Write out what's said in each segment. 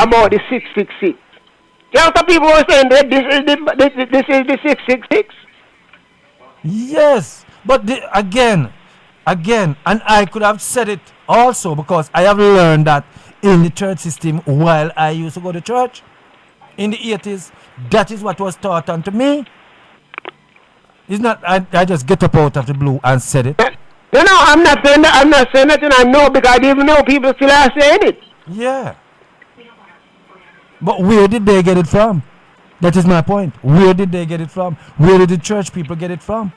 about the 666. There are some people who are saying that this is the 666. Yes, but again, and I could have said it also because I have learned that in the church system while I used to go to church in the 80s, that is what was taught unto me. It's not, I just get up out of the blue and said it. No, I'm not saying that. I'm not saying that, and I know because I even know people still are saying it. Yeah. But where did they get it from? That is my point. Where did they get it from? Where did the church people get it from?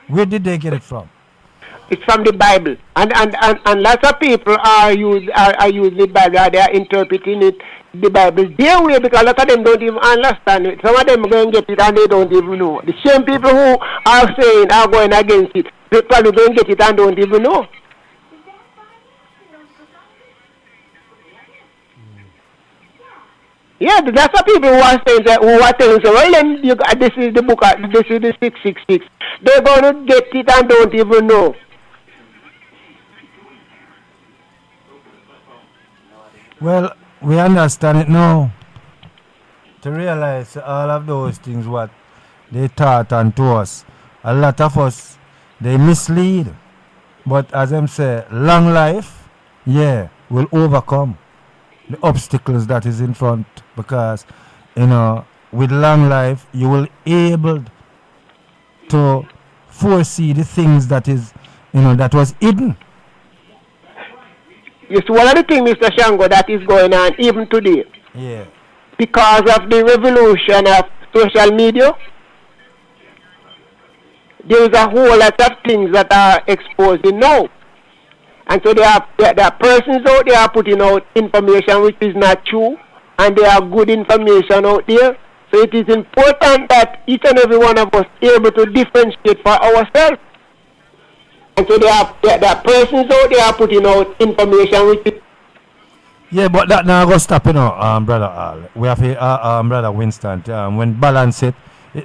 Where did they get it from? It's from the Bible, and lots of people are using the Bible. They are interpreting it, the Bible their way, because a lot of them don't even understand it. Some of them are going to get it and they don't even know. The same people who are saying are going against it, they probably going to get it and don't even know. Yeah, that's what people who are saying that, who are telling us, well, then this is the book, this is the 666. They're going to get it and don't even know. Well, we understand it now. To realize all of those things what they taught unto us. A lot of us, they mislead. But as I'm saying, long life, yeah, will overcome the obstacles that is in front, because with long life you will able to foresee the things that is that was hidden. It's one of the things, Mr. Shango, that is going on even today. Yeah. Because of the revolution of social media, there is a whole lot of things that are exposed now. And so there are persons out there putting out information which is not true, and there are good information out there. So it is important that each and every one of us is able to differentiate for ourselves. And so there are persons out there putting out information which is... Yeah, but that now go stop, brother Al. We have brother Winston. When balance it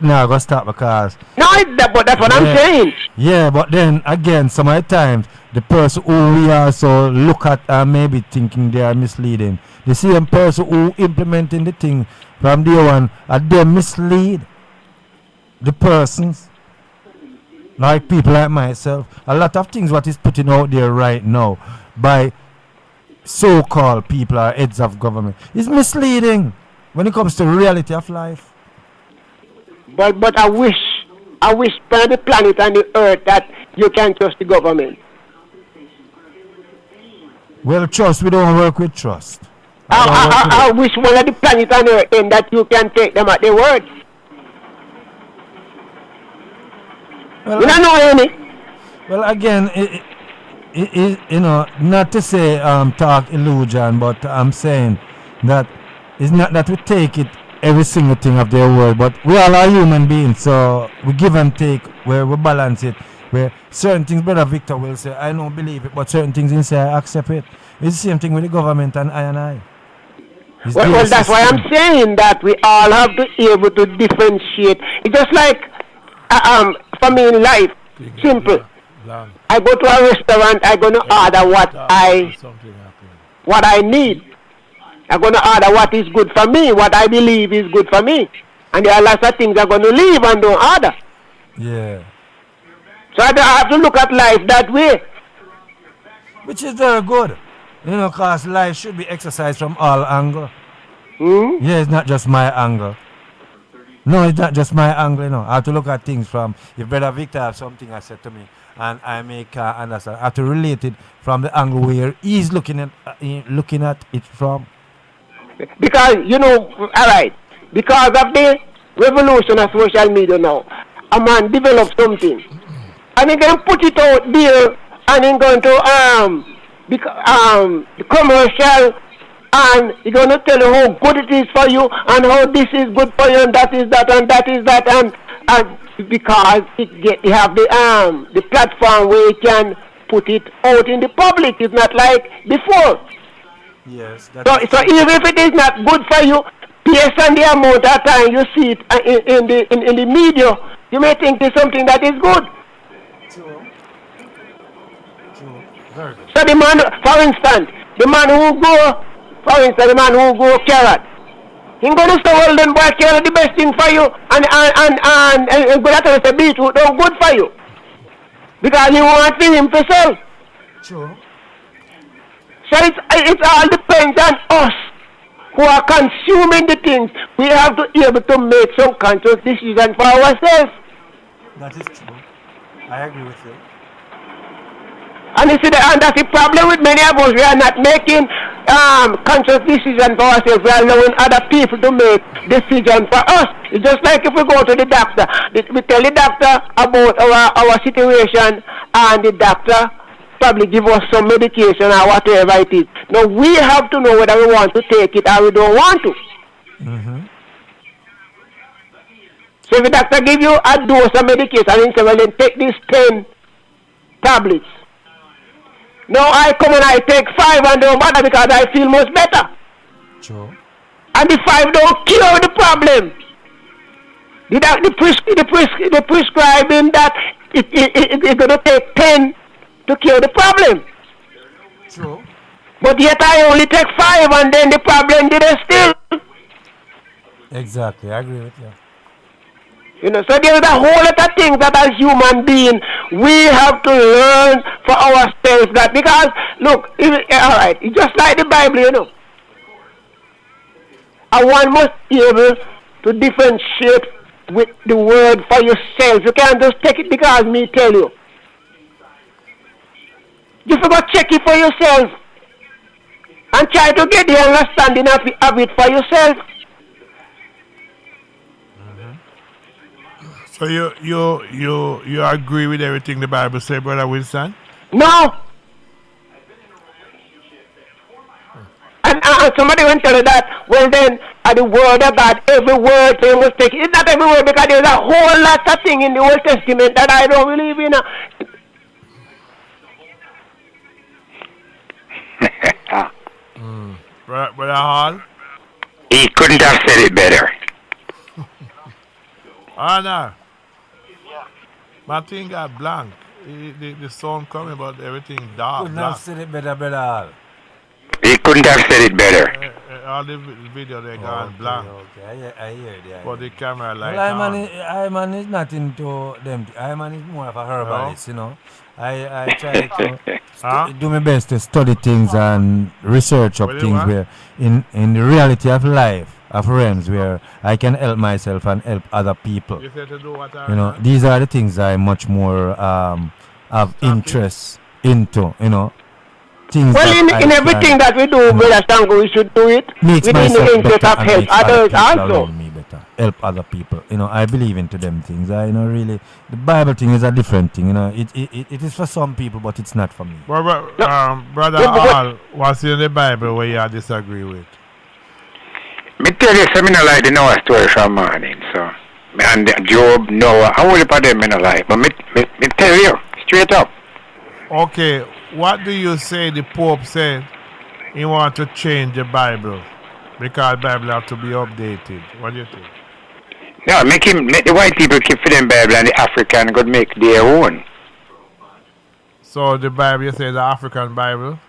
now go stop because... No, but that's what I'm saying. Yeah, but then again, some of the times, the person who we also look at and maybe thinking they are misleading, the same person who implementing the thing from day one, they mislead the persons. Like people like myself, a lot of things what is putting out there right now by so-called people or heads of government is misleading when it comes to reality of life. But I wish for the planet and the earth that you can trust the government. Well, trust, we don't work with trust. I wish one of the planet and earth that you can take them at their word. Well, you don't know any. Well, again, not to say talk illusion, but I'm saying that it's not that we take it every single thing of their word, but we all are human beings, so we give and take where we balance it. Where certain things, Brother Victor will say, I don't believe it, but certain things he say, I accept it. It's the same thing with the government and I. Well, that's why I'm saying that we all have to be able to differentiate. It's just like for me in life, simple. I go to a restaurant, I'm going to order what I need. I'm going to order what is good for me, what I believe is good for me. And there are lots of things I'm going to leave and don't order. Yeah. So I have to look at life that way. Which is very good. Because life should be exercised from all angles. Yeah, it's not just my angle. No, it's not just my angle, I have to look at things from, if Brother Victor has something I said to me, and I make understand, I have to relate it from the angle where he's looking at it from. Because, alright, because of the revolution of social media now, a man developed something, and he can put it out there, and he's going to, the commercial, and he's going to tell you how good it is for you, and how this is good for you, and that is that, and that is that, and because you have the platform where you can put it out in the public. It's not like before. Yes. So even if it is not good for you, based on the amount of time you see it in the media, you may think it's something that is good. True. Very good. So the man, for instance, the man who go For instance, the man who grow carrot. He's going to say, well, then, boy, carrot the best thing for you, and go to the beetroot, don't good for you. Because he wants to him to sell. True. So it all depends on us who are consuming the things. We have to be able to make some conscious decision for ourselves. That is true. I agree with you. And you see, and that's the problem with many of us. We are not making conscious decisions for ourselves. We are allowing other people to make decisions for us. It's just like if we go to the doctor. We tell the doctor about our situation, and the doctor probably give us some medication or whatever it is. Now, we have to know whether we want to take it or we don't want to. Mm-hmm. So if the doctor give you a dose of medication and say, well, then take these 10 tablets. Now I come and I take 5 and don't matter because I feel much better. True. And the 5 don't cure the problem. The prescribing that it's going to take 10 to cure the problem. True. But yet I only take 5 and then the problem didn't still. Exactly, I agree with you. You know, so there is a whole lot of things that as human beings we have to learn for ourselves. That because look, all right, it's just like the Bible, you know. And one must be able to differentiate with the word for yourself. You can't just take it because me tell you. You forgot check it for yourself and try to get the understanding of it for yourself. So you agree with everything the Bible says, Brother Wilson? No. And somebody will tell you that, well then, at the word of God, every word they must take. It's not every word because there's a whole lot of things in the Old Testament that I don't believe in. Brother Hall? He couldn't have said it better. Anna. My thing got blank. The sound coming, but everything dark. Couldn't have said it better, Brother Hall. He couldn't have said it better. All the video they gone blank. Okay, I hear it. But the camera light Well, Iman is not into them. Iman is more of a herbalist, you know. I try to do my best to study things and research up things where in the reality of life, of realms where I can help myself and help other people. You said to do what You know, these are the things I much more have interest into, you know. Things well, in everything that we do, Brother Stango, we should do it makes within the myself interest better of and help makes other others people also. around me better. Help other people. You know, I believe into them things. I know really the Bible thing is a different thing. You know, it is for some people, but it's not for me. Brother Hall, what's in the Bible where you disagree with? Me tell you, so me no like the Noah story from morning, so. And Job, Noah, I will put them in a like, but me tell you, straight up. Okay, what do you say the Pope said he want to change the Bible because the Bible have to be updated? What do you think? No, make the white people keep for them Bible and the African could make their own. So the Bible, you say the African Bible?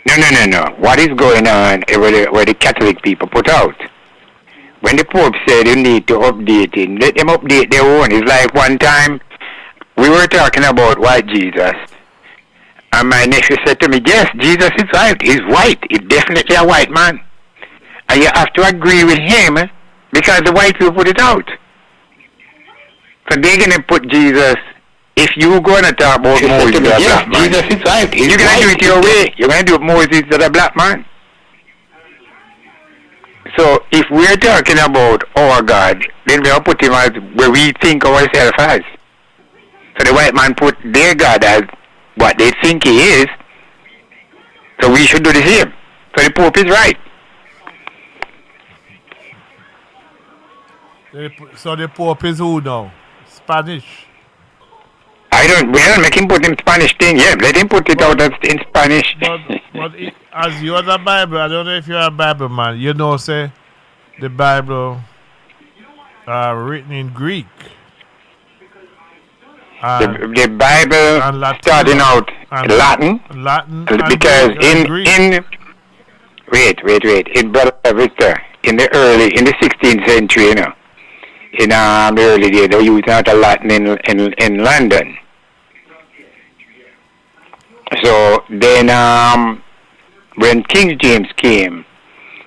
No. What is going on where the Catholic people put out? When the Pope said you need to update it, let them update their own. It's like one time we were talking about white Jesus. And my nephew said to me, yes, Jesus is right. He's white. He's definitely a white man. And you have to agree with him because the white people put it out. So they're going to put Jesus, if you're going to talk about Moses as a black man, Jesus is right. You're going to do it your way. You're going to do Moses as a black man. So if we're talking about our God, then we'll put him as where we think ourselves as. So the white man put their God as what they think he is, so we should do the same. So the Pope is right. So the Pope is who now? Spanish? We don't make him put in Spanish thing, yeah. Let him put it out in Spanish. But as you're the Bible, I don't know if you're a Bible man, you know, say, the Bible written in Greek. The Bible starting out Latin Latin because in Wait. In Brother Victor, in the 16th century, you know, in the early days, they used out a lot in London. So then, when King James came,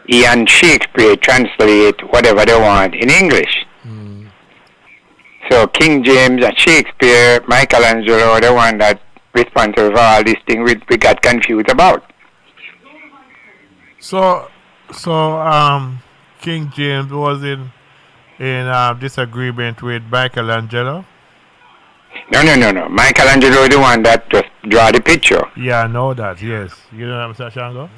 he and Shakespeare translate whatever they want in English. So King James and Shakespeare, Michelangelo, the one that responsible for all these things we got confused about. So King James was in disagreement with Michelangelo. No. Michelangelo, the one that just draw the picture. Yeah, I know that. Yes, you know what I'm saying, Shango?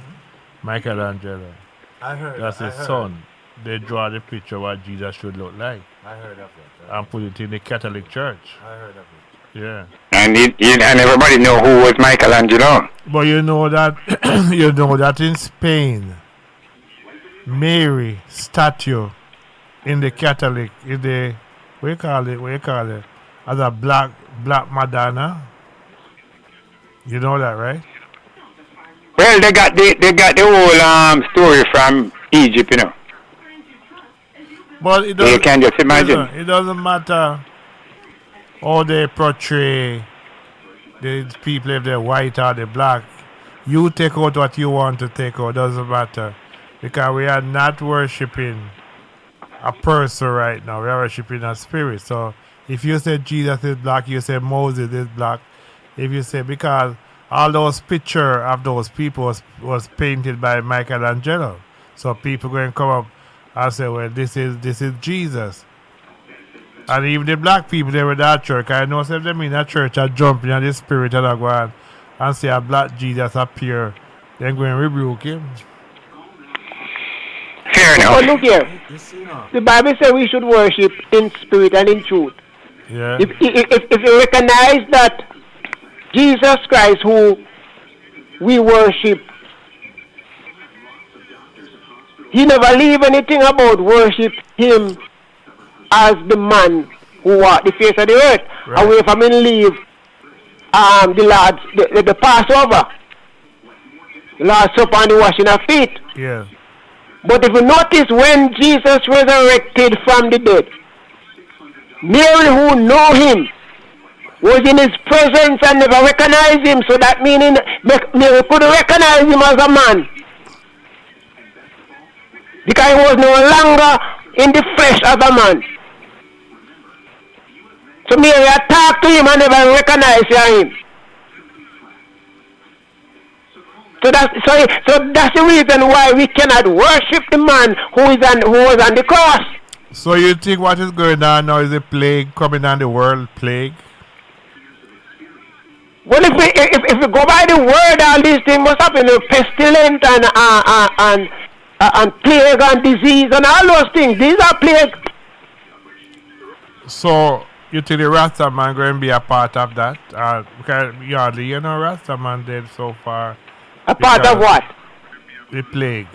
Michelangelo. I heard. That's his son. They draw the picture what Jesus should look like. I heard of it. And put it in the Catholic Church. I heard of it. Yeah. And everybody know who was Michelangelo. But you know that in Spain, Mary statue in the Catholic is the what you call it as a black Madonna. You know that, right? Well, they got the whole story from Egypt, you know. But you can just imagine. It doesn't matter how they portray the people, if they're white or they're black. You take out what you want to take out, doesn't matter. Because we are not worshipping a person right now. We are worshipping a spirit. So if you say Jesus is black, you say Moses is black. If you say, because all those pictures of those people was painted by Michelangelo. So people going to come up and say, well, this is Jesus. And even the black people, they were that church. I know some of them in that church are jumping on the spirit and are going and see a black Jesus appear. Then go and rebuke him. Fair enough. But look here. The Bible says we should worship in spirit and in truth. Yeah. If you recognize that Jesus Christ, who we worship, he never leave anything about worship him as the man who walked the face of the earth, right, away from him leave the Passover, the Lord's Supper and the washing of feet. Yeah. But if you notice, when Jesus resurrected from the dead, Mary, who know him, was in his presence and never recognized him. So that meaning Mary couldn't recognize him as a man, because he was no longer in the flesh as a man. So Mary talked to him and never recognized him. So that's the reason why we cannot worship the man who was on the cross. So you think what is going on now is a plague coming on the world, plague? Well, if we go by the word, all these things must happen. Pestilence and plague and disease and all those things. These are plague. So you think the Rasta man going to be a part of that? Because you know Rasta man did so far. A part of what? The plague.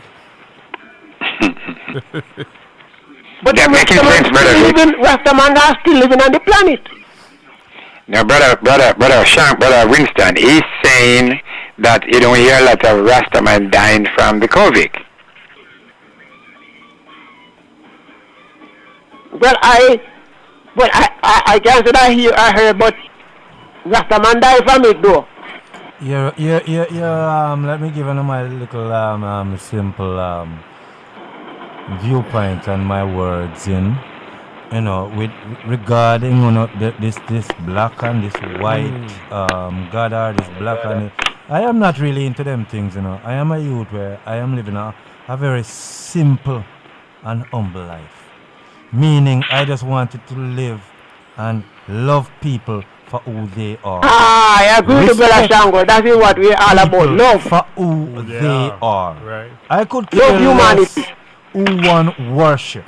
But That making sense, brother. Rastaman are still living on the planet. Now, brother Winston, he's saying that you don't hear a lot of Rastaman dying from the COVID. Well, I can't say that I heard, but Rastaman died from it though. Let me give you my little simple viewpoint and my words in, with regarding this black and this white God or this black and I am not really into them things. I am a youth where I am living a very simple and humble life, meaning I just wanted to live and love people for who they are. I agree with Brother Shango. That is what we are all about. Love for who they are. Right. I could care love humanity. less who one worship.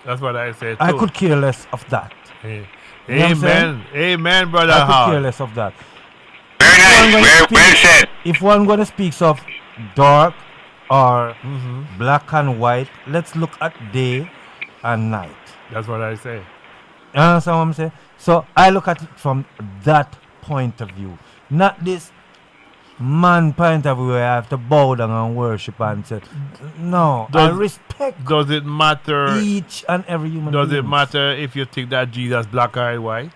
That's what I said too. I could care less of that. Hey. You know what I'm Amen. Amen, brother. I could care less of that. Very nice. Well said. If one gonna speak of dark or black and white, let's look at day and night. That's what I say. You understand what I'm saying? So I look at it from that point of view, not this man point of view, I have to bow down and worship and say, no, I respect Does it matter? each and every human Does being. it matter if you think that Jesus black or white?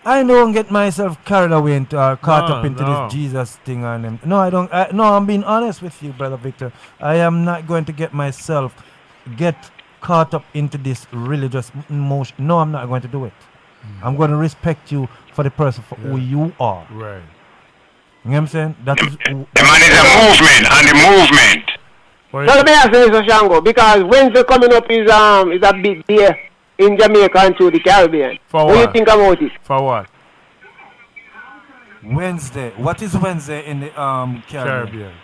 I don't get myself carried away into caught up into No. this Jesus thing and them. No, I don't. No, I'm being honest with you, brother Victor. I am not going to get caught up into this religious emotion. No, I'm not going to do it. I'm going to respect you for the person for who you are. Right. You know what I'm saying? That is. The man is a movement and the movement. So let me ask you, Mr. Shango, because Wednesday coming up is a big day in Jamaica and to the Caribbean. For what do you what? think about it? For what? Wednesday. What is Wednesday in the Caribbean? Caribbean.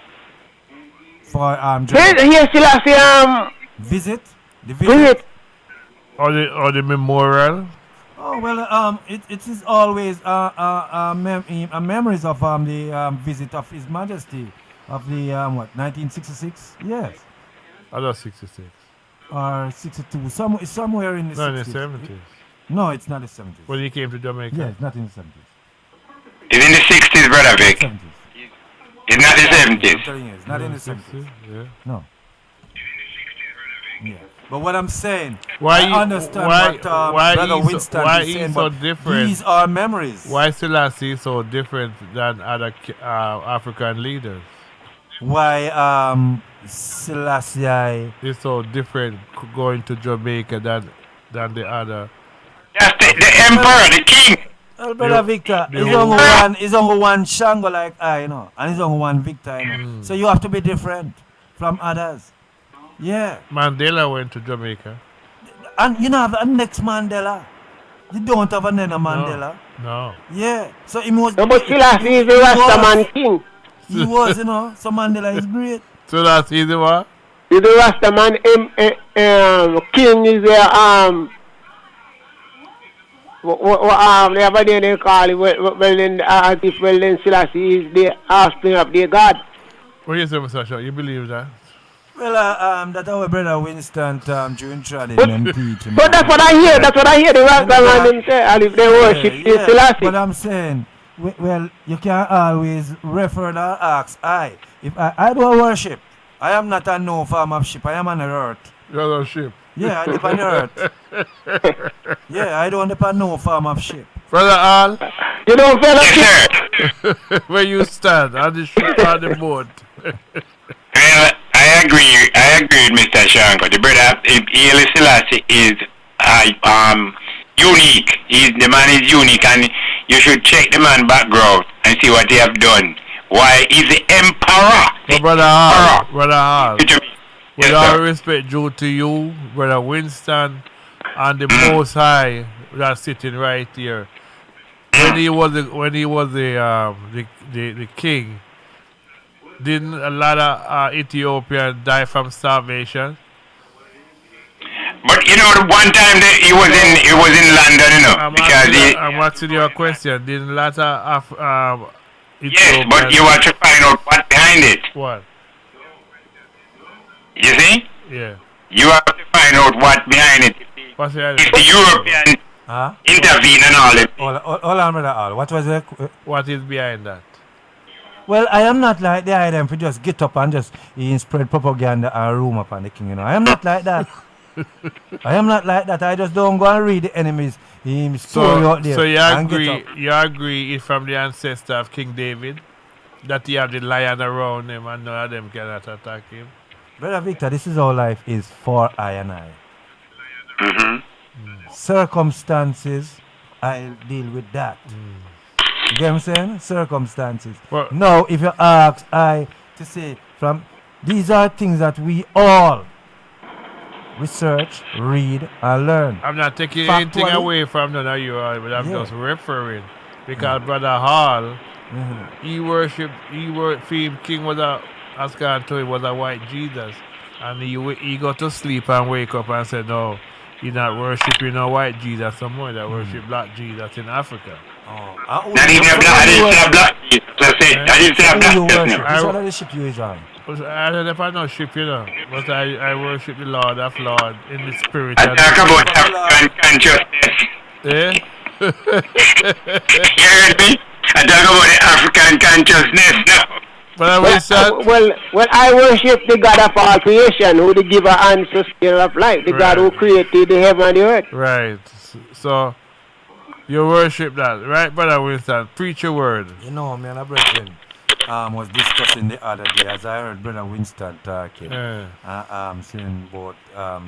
For Here still I see visit. The visit. Or the memorial. Oh well, it is always memories of the visit of His Majesty of the 1966. Yes, Other 66. or 62. Somewhere in the No, in the 60s. 70s. No, it's not the 70s. When he came to Jamaica. Yeah, it's not in the 70s. It's in the 60s, brother Vic. 70s. It's not the I'm 70s. telling you, it's not in the 70s. Yeah. No. Yeah. But what I'm saying, Why I you- understand why- what why Brother he's so- Winston why is he's saying, so but different? these are memories. Why Selassie so different than other African leaders? Why Selassie? He's so different going to Jamaica than the other. That's the emperor, the king. Well, Brother Victor, the he's only one Shango like I, you know, and he's only one Victor, you know. So you have to be different from others. Yeah. Mandela went to Jamaica. And you know have a next Mandela. You don't have another Mandela. No. Yeah. So he was No, but still I see the Rastaman king. He was, you know, so Mandela is great. So that's easy, what? The Rastaman king is the the other day they call it well then as if well then Selassie is the offspring of their God. What do you say, Mr. Shaw? You believe that? Well, that our brother Winston during trading and teaching. But that's what I hear. That's what I hear. The Rastaman them say, and if they worship yeah. Selassie. But I'm saying, well, you can always refer and ask. If I don't worship, I am not on no farm of sheep. I am on the earth. You're on ship. Yeah, I live on the earth. Yeah, I don't live on no farm of sheep. Brother Al, You don't fellowship. Yes, sir. where you stand on the ship or the boat? Well, I agree with Mr. Shango. The brother Haile Selassie is unique. The man is unique, and you should check the man background and see what he have done. Why he's the emperor. So Brother Hall, Yes, with all sir. respect due to you, Brother Winston, and the Most High that's sitting right here. When he was the king, didn't a lot of Ethiopians die from starvation? But you know, the one time that he was in London, you know, I'm asking you a question. Didn't a lot of yes, but you have to find out what behind it. What? You see? Yeah. You have to find out what behind it. What's the If the Europeans Huh? intervene and all that. Hold on, brother Al. What was it? What is behind that? Well, I am not like the item for just get up and just spread propaganda and rumor upon the king, you know. I am not like that. I am not like that. I just don't go and read the enemy's story out there. So you and get agree? up. You agree it's from the ancestor of King David that he have the lion around him and none of them cannot attack him? Brother Victor, this is how life is for I and I. Mm-hmm. Circumstances, I'll deal with that. You get what I'm saying? Circumstances. Well- Now, if you ask I to say, these are things that we all research, read, and learn. I'm not taking Factually. anything away from none of you, but I'm just referring because Brother Hall, he him King was as God told him was a white Jesus, and he got to sleep and wake up and said no. He's not worshiping a white Jesus some more. That worship black Jesus in Africa. I didn't say black Jesus. I didn't say black Who you worship? Jesus. Which one of the ship you is on? I don't know if I know ship, you know, but I worship the Lord of Lord in the spirit. I talk about African consciousness. Yeah? You heard me? I talk about the African consciousness now. Brother Winston. Well, I worship the God of all creation, who the giver and sustainer of life, the God who created the heaven and the earth. Right. So you worship that, right, Brother Winston? Preach your word. You know, me and a brethren was discussing the other day as I heard Brother Winston talking. Saying about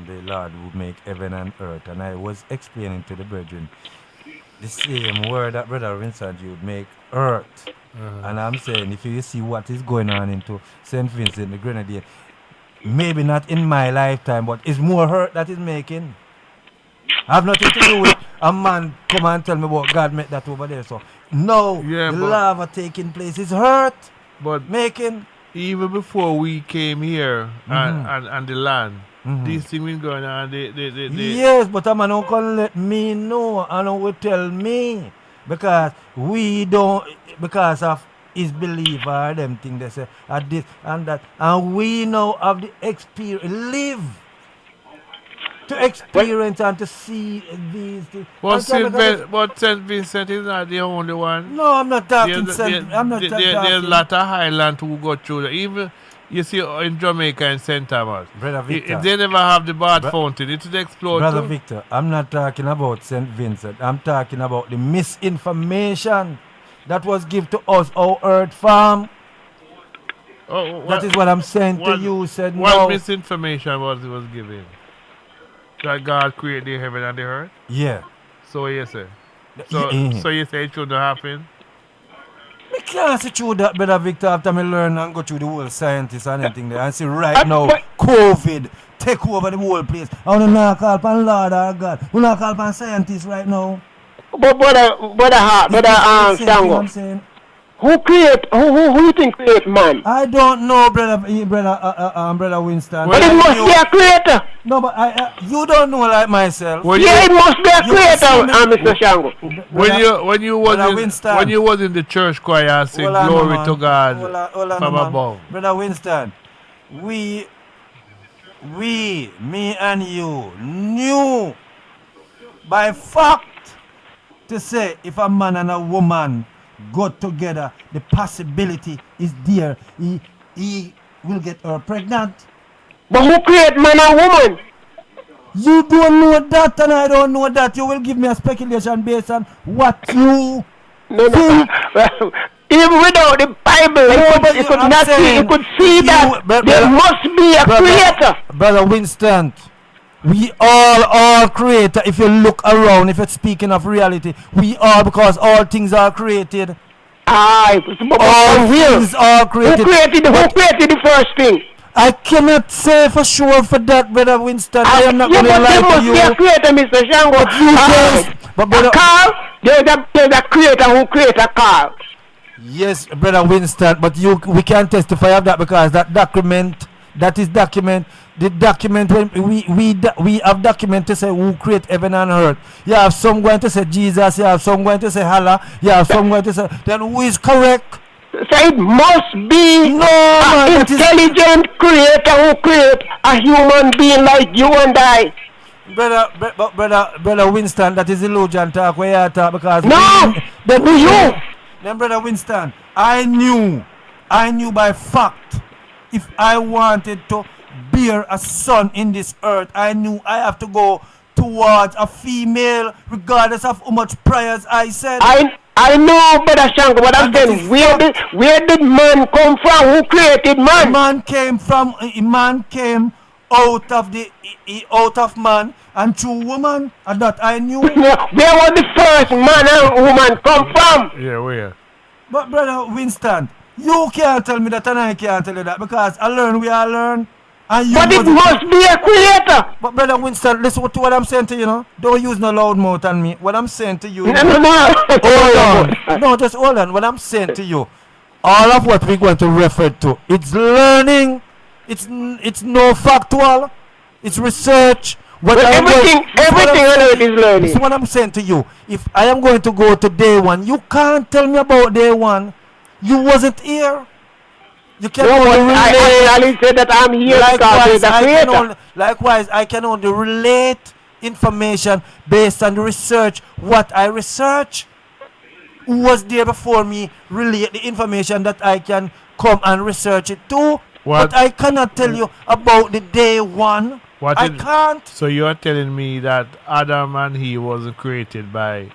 the Lord who make heaven and earth, and I was explaining to the brethren the same word that Brother Vincent would make earth. And I'm saying, if you see what is going on into St. Vincent the Grenadine, maybe not in my lifetime, but it's more hurt that is making. I have nothing to do with a man come and tell me about God make that over there. So no, the lava taking place is hurt, but making. Even before we came here and the land, these things been going on. Yes, but a man don't come let me know and don't will tell me. Because we don't, because of his belief or them things they say, at this and that, and we now have the experience, live to experience and to see these things. But St. Vincent is not the only one. No, I'm not talking I'm not talking. There's a lot of Highland who go through that. Even you see in Jamaica and St. Thomas. Brother Victor, if they never have the bath fountain, it will explode. Brother too. Victor, I'm not talking about St. Vincent. I'm talking about the misinformation that was given to us, our earth farm. That is what I'm saying to you. Said what misinformation was given? That God created the heaven and the earth? Yeah. So you say? So you say it shouldn't happen? I can't see through that, Brother Victor, after me learn and go through the whole scientists and anything there and see right now COVID take over the whole place. I don't know call upon Lord or God. We not call upon scientists right now. But brother Tango, who you think create man? I don't know, brother Winston. But it must be a creator. No, but you don't know like myself. It must be a creator, Mr. Shango. When you was in the church choir and sing glory to God from above. Brother Winston, me and you knew by fact to say if a man and a woman go together, the possibility is there. He will get her pregnant. But who create man and woman? You don't know that and I don't know that. You will give me a speculation based on what you think. Even without the Bible, you could see that there must be a creator. Brother Winston, we all creator. If you look around, if you're speaking of reality, we are, because all things are created. All things are created. Who created the first thing? I cannot say for sure for that, Brother Winston. I am not going to lie to you. There must be a creator, Mr. Shango. But Carl, there's a creator who created Carl. Yes, Brother Winston, but we can't testify of that because the document when we have document to say who create heaven and earth. You have some going to say Jesus, you have some going to say Allah, you have some going to say, then who is correct? So it must be an intelligent creator who create a human being like you and I. Brother Winston, that is illusion talk where you talk because Then Brother Winston, I knew by fact if I wanted to bear a son in this earth, I knew I have to go towards a female regardless of how much prayers I said. I know, Brother Shango, but I'm saying, where did man come from? Who created man? Man came out of man and through woman, and that I knew. Where was the first man and woman come from? Yeah, where? But Brother Winston, you can't tell me that and I can't tell you that because I learn, we all learn. And but it must be a creator. But Brother Winston, listen to what I'm saying to you, know. Don't use no loud mouth on me. What I'm saying to you. No. Hold on. No, just hold on. What I'm saying to you, all of what we're going to refer to, it's learning. It's no factual. It's research. Everything on earth is learning. This is what I'm saying to you. If I am going to go to day one, you can't tell me about day one. You wasn't here. You can I said that I'm here because the creator. Likewise, I can only relate information based on the research. What I research, who was there before me, relate the information that I can come and research it too. What? But I cannot tell you about the day one. I can't. So you are telling me that Adam and Eve wasn't created by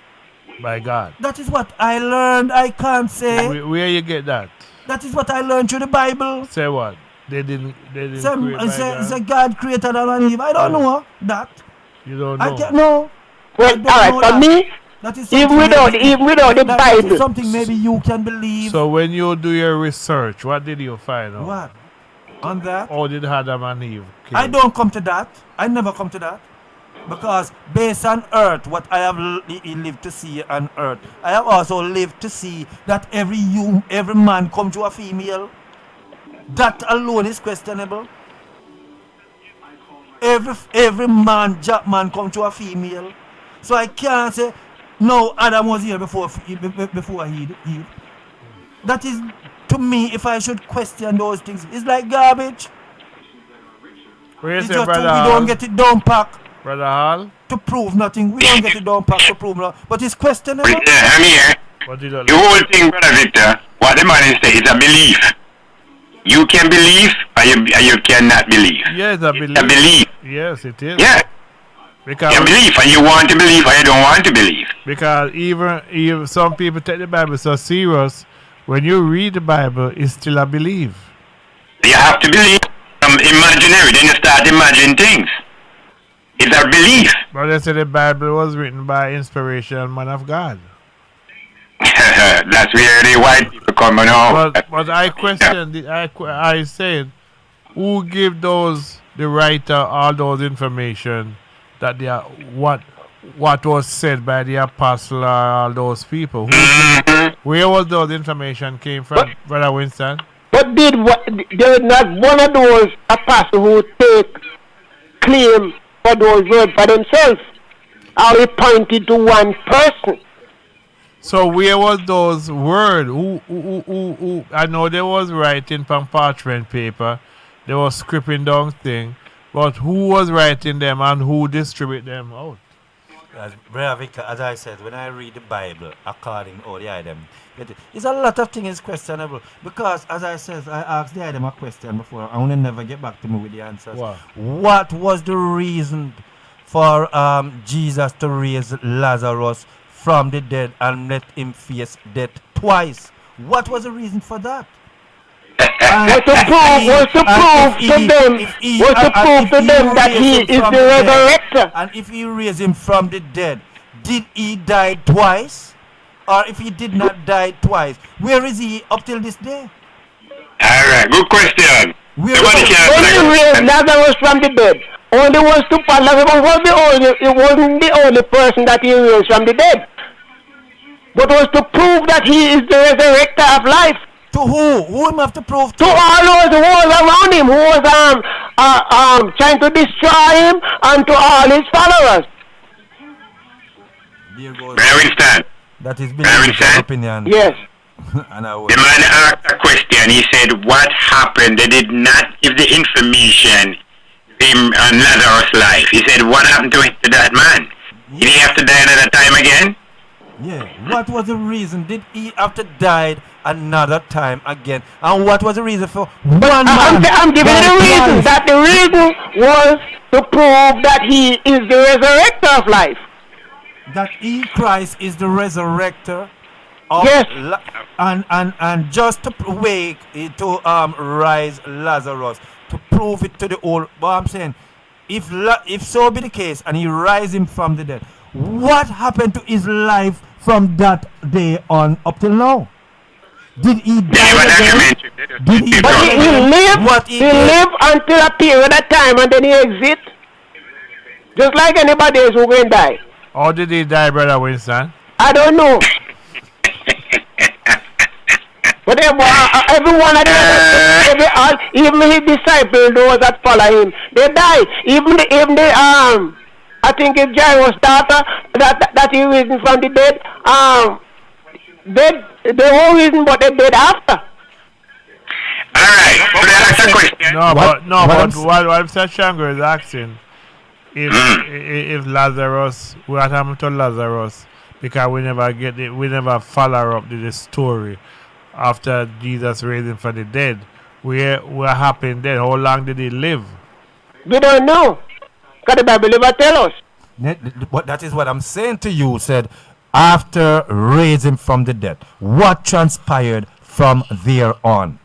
God? That is what I learned. I can't say. Where you get that? That is what I learned through the Bible. Say what? They didn't create by God? Say God created Adam and Eve. I don't know that. You don't know? I can't know. Well, alright, for me, that is even without the that Bible. is something maybe you can believe. So when you do your research, what did you find out? What? On that? How did Adam and Eve came? I don't come to that. I never come to that. Because based on earth, what I have lived to see on earth, I have also lived to see that every man come to a female. That alone is questionable. Every man, Jack man come to a female. So I can't say, no, Adam was here before Eve. That is, to me, if I should question those things, it's like garbage. Where's It's your just brother? we don't get it down pack Brother Hall? to prove nothing. We don't get it down pack to prove nothing. But it's questionable. I'm here. What did you The whole thing, Brother Victor, what the man is saying is a belief. You can believe or you cannot believe. Yes, I believe. A belief. Yes, it is. Yeah. Because You believe and you want to believe or you don't want to believe. Because even some people take the Bible so serious, when you read the Bible, it's still a belief. You have to believe imaginary, then you start imagining things. It's a belief. But they say the Bible was written by inspiration, man of God. That's where the white people come on. But I question, I said, who give the writer all those information that they are, what was said by the apostle or all those people? Where was those information came from, Brother Winston? But there is not one of those apostles who take claim for those words for themselves? Are we pointed to one person? So where was those words? Who? I know there was writing from parchment paper. There was scripting down thing. But who was writing them and who distribute them out? Brother Victor, as I said, when I read the Bible, according to all the item, it's a lot of things questionable. Because, as I said, I asked the item a question before. I want to never get back to me with the answers. What was the reason for Jesus to raise Lazarus from the dead and let him face death twice? What was the reason for that? Was to prove to them that he is the resurrector. And if he raised him from the dead, did he die twice? Or if he did not die twice, where is he up till this day? Alright, good question. When he raised Lazarus from the dead, only was to Lazarus wasn't the only person that he raised from the dead. But was to prove that he is the resurrector of life. To who? Who him have to prove to? To all those who was around him, who was trying to destroy him, and to all his followers. Winston. That is Billy's opinion. Yes. And the man asked a question. He said, what happened? They did not give the information him on Lazarus' life. He said, what happened to that man? Did he have to die another time again? Yeah. What was the reason? Did he have to die another time again? And what was the reason for one man? I'm giving you the reason. That the reason was to prove that he is the resurrector of life. That he, Christ, is the resurrector. Yes. And just to rise Lazarus, to prove it to the old. But I'm saying, if so be the case, and he rise him from the dead, what happened to his life from that day on up till now? Did he die again? Did he live? He lived until a period of time and then he exit. Just like anybody else who will die. How did he die, Brother Winston? I don't know. But everyone, even his disciples, those that follow him, they die. Even the I think it's Jairus' daughter that he risen from the dead. The whole reason, but they dead after. Alright, so that's a question. But what Mr. Shango is asking, if Lazarus, what happened to Lazarus? Because we never follow up the story. after Jesus raised him from the dead. What happened then? How long did he live? We don't know. Because the Bible never tell us. But that is what I'm saying to you. Said after raising from the dead, what transpired from there on?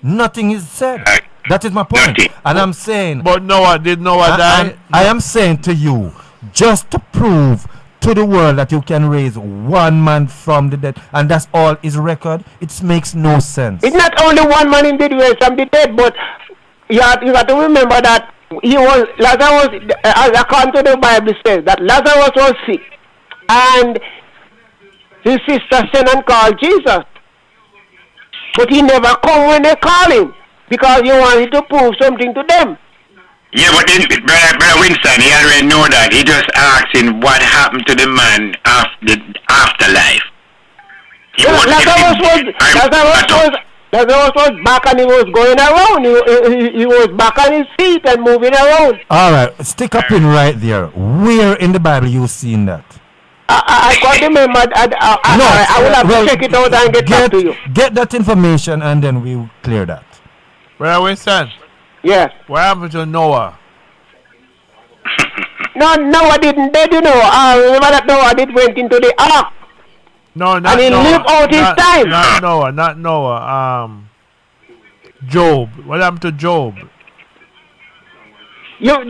Nothing is said. That is my point. Nothing. And I'm saying, But did Noah die? I am saying to you, just to prove to the world that you can raise one man from the dead, and that's all his record, it makes no sense. It's not only one man indeed raised from the dead, but you have to remember that Lazarus, as according to the Bible says, that Lazarus was sick, and his sister sent and called Jesus. But he never come when they call him, because he wanted to prove something to them. Yeah, but then, Brother Winston, he already know that. He just asking what happened to the man after the afterlife. Lazarus was back and he was going around. He was back on his feet and moving around. All right, stick a pin right there. Where in the Bible you seen that? I can't remember. I will have to check it out and get back to you. Get that information and then we'll clear that. Brother Winston, Yes. what happened to Noah? No, Noah didn't dead, you know. Remember that Noah went into the ark. No, not And he Noah. lived out his time. Not Noah. Job. What happened to Job? Job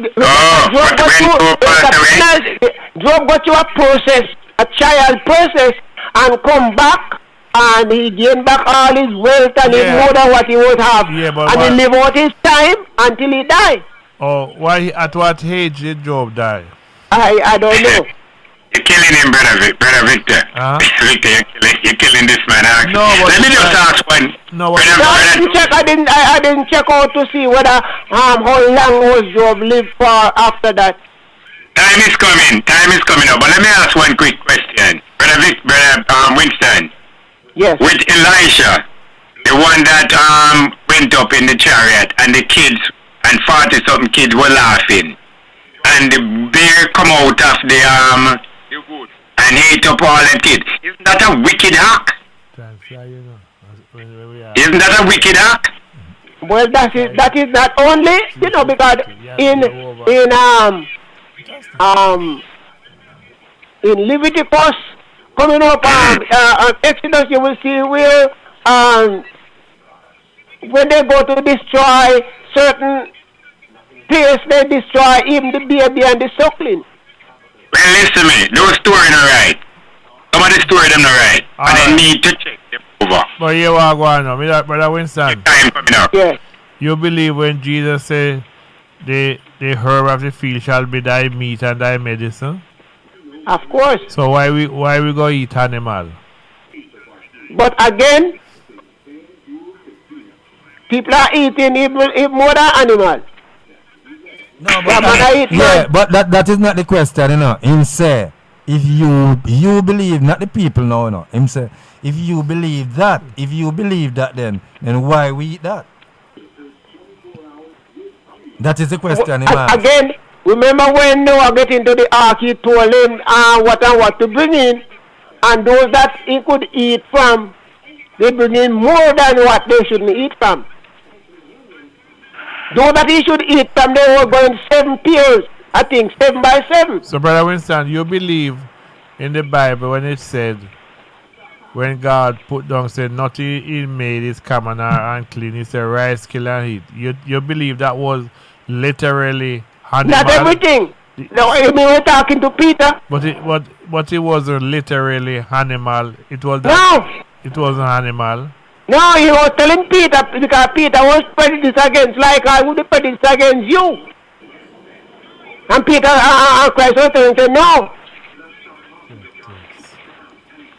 got you a process, a child process, and come back, and he gained back all his wealth and his more than what he would have. Yeah, but and he lived out his time until he died. Oh, at what age did Job die? I don't know. You're killing him, Brother Victor. Victor, you're killing this man. No, let me just ask one. No, I didn't check out to see whether how long was Job lived for after that. Time is coming up. But let me ask one quick question, Brother Winston. Yes. With Elisha, the one that went up in the chariot, and the kids and 40-something kids were laughing, and the bear come out of the and ate up all the kids. Isn't that a wicked act? Isn't that a wicked act? Well, that is not only, you know, because in Leviticus, coming up Exodus, you will see where when they go to destroy certain place, they destroy even the baby and the suckling. Well, listen to me. Those stories are right. Some of the stories them not right. And they need to check them over. But you are going on. Brother Winston. Time coming up. Yes. You believe when Jesus said, the herb of the field shall be thy meat and thy medicine? Of course. So why we go eat animal? But again, people are eating even more than animals. No, but that is not the question, you know. Him say, if you believe, not the people now, you know. Him say, if you believe that, then why we eat that? That is the question, again, remember when Noah get into the ark, he told him what to bring in, and those that he could eat from, they bring in more than what they shouldn't eat from. Those that he should eat from, they were going 7 pairs, I think 7 by 7. So, Brother Winston, you believe in the Bible when it said, when God put down, said, nothing he made is common or unclean, he said, rise, kill, and eat. You believe that was literally animal? Not everything. No, I mean, we're talking to Peter. But it wasn't literally animal. It was No. It wasn't animal. No, he was telling Peter, because Peter was prejudiced against, like I would be prejudiced against you. And Peter Christ was telling him, no.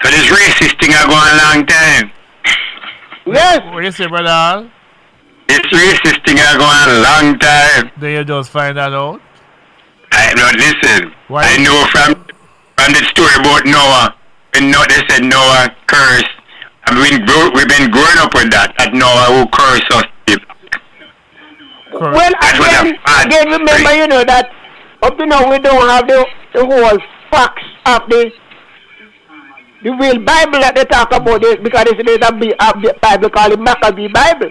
So this racist thing I go on a long time. Yes. What you say, Brother Al? This racist thing I go on a long time. Did you just find that out? Listen. Why? I know from the story about Noah. When they said Noah cursed. We've been growing up with that Noah who cursed us. Well, again, remember, you know, that up to now we don't have the whole facts of the The real Bible that they talk about it because there's a Bible called the Maccabee Bible.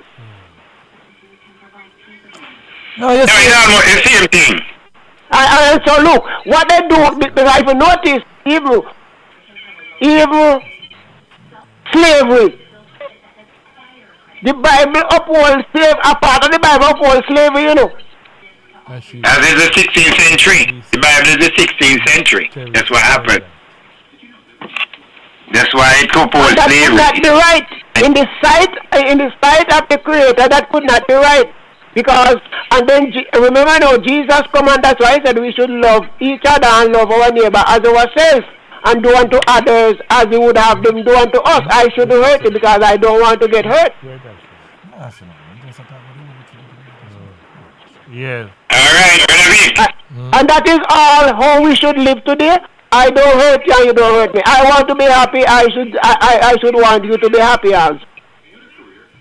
No, you No, see, it's almost the same thing. And so look, what they do, because if you notice, even slavery, the Bible upholds slavery, a part of the Bible upholds slavery, you know. That's true. As is the 16th century. The Bible is the 16th century. That's what happened. That's why it upholds That could not slavery. be right. In the sight of the Creator, that could not be right. Because, and then, remember now, Jesus commanded, that's why he said we should love each other and love our neighbor as ourselves. And do unto others as we would have them do unto us. I shouldn't hurt you because I don't want to get hurt. Yeah. All right, Brother Vic. And that is all how we should live today. I don't hurt you and you don't hurt me. I want to be happy. I should want you to be happy also.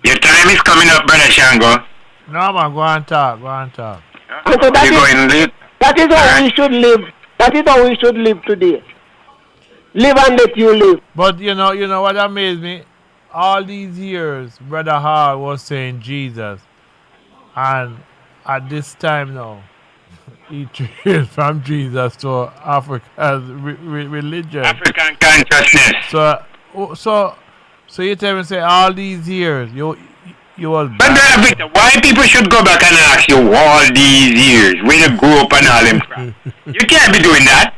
Your time is coming up, Brother Shango. No, man, go and talk. Go and talk. And so You going late? that is how we should live. That is how we should live today. Live and let you live. But you know what amazed me? All these years, Brother Hall was saying Jesus. And at this time now, he changed from Jesus to Africa's religion. African consciousness. So you tell me, say all these years you was But Brother Victor, why people should go back and ask you all these years when you grew up and all them crap? You can't be doing that.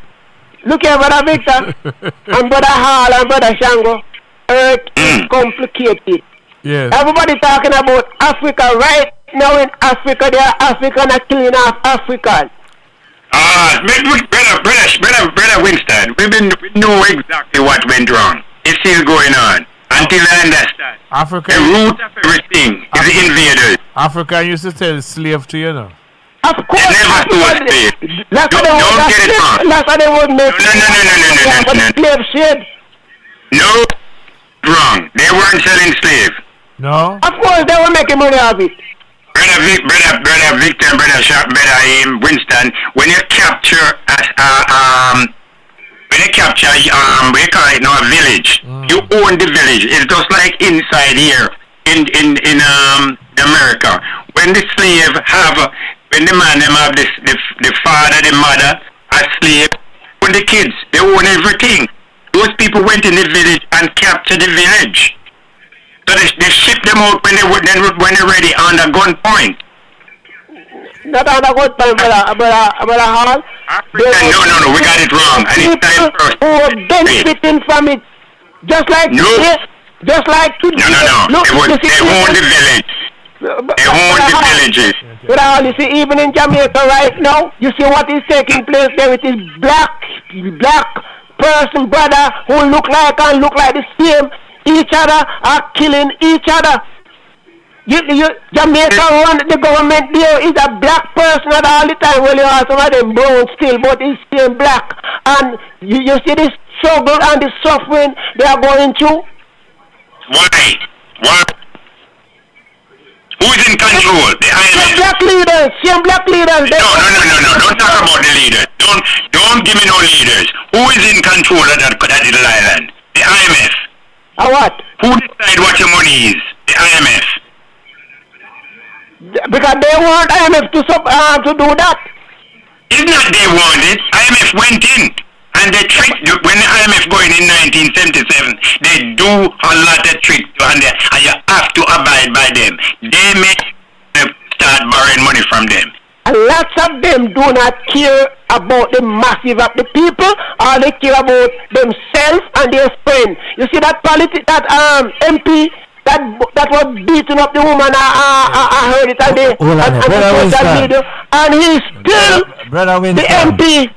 Look here, Brother Victor, and Brother Hall and Brother Shango. Earth is complicated. Yes. Everybody talking about Africa right now. In Africa, they are African are killing off Africans. Brother Winston, we know exactly what went wrong. It's still going on. Until I understand. Africa, The root of everything is the invaders. Africa used to tell slave to you know. Of course, They never saw a slave. That's what Don't get it wrong. That's what they would make. No. Slave ship. No, wrong. They weren't selling slave. No? Of course, they were making money of it. Brother Victor and Brother Winston, when you capture we call it now a village. You own the village. It's just like inside here in America. When the slave when the man them have the father, the mother, a slave, when the kids, they own everything. Those people went in the village and captured the village. So they shipped them out when they're ready under gunpoint. Not on a good time, Brother Hall. No, we got it wrong. And it's time for us. Who are benefiting from it. Just like No. just like No. They own the village. They own the villages. Brother Hall, you see, even in Jamaica right now, you see what is taking place there. It is black person, brother, who look like the same. Each other are killing each other. Jamaica run the government there is a black person at all the time. Well, you have some of them brown still, but it's still black. And you see this struggle and the suffering they are going through. Why? Who's in control? The Same IMF. black leaders. No. Don't talk about the leaders. Don't give me no leaders. Who is in control of that little island? The IMF. What? Who decide what your money is? The IMF. Because they want IMF to do that. It's not they want it. IMF went in. And they tricked you. When the IMF going in 1977, they do a lot of tricks and you have to abide by them. They make start borrowing money from them. And lots of them do not care about the masses of the people, or they care about themselves and their friends. You see that MP that was beating up the woman. I heard it and the social media, and he's still the MP.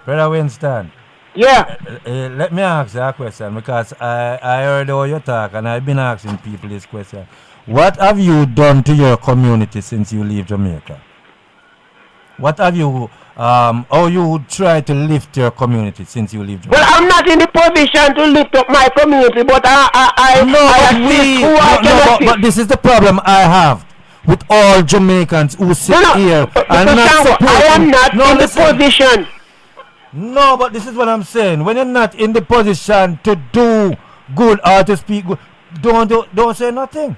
Brother Winston. Yeah. Let me ask you a question because I heard how you talk and I've been asking people this question. What have you done to your community since you leave Jamaica? What have you, how you try to lift your community since you leave Jamaica? Well, I'm not in the position to lift up my community, but but this is the problem I have with all Jamaicans who sit here and not supporting. I am not in the position. No, but this is what I'm saying. When you're not in the position to do good or to speak good, don't say nothing.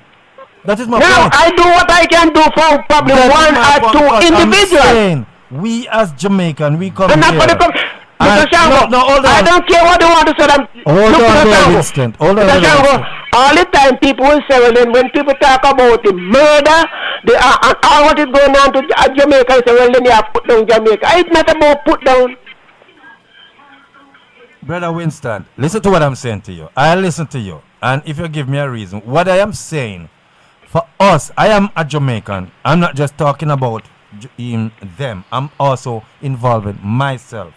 That is my Now, point. I do what I can do for probably That is one my or point, two because I'm individuals. saying, we as Jamaican, we come And not for here. the Mr. Shango, no, hold I on. don't care what they want to say. Hold Look, on Mr. there, Shango. Winston. Hold on Mr. there, Shango, Winston. all the time people will say, well, then when people talk about the murder, and all what is going on to Jamaica, they say, well, then you have put down Jamaica. It's not about put down. Brother Winston, listen to what I'm saying to you. I listen to you. And if you give me a reason, what I am saying, for us, I am a Jamaican. I'm not just talking about them. I'm also involving myself.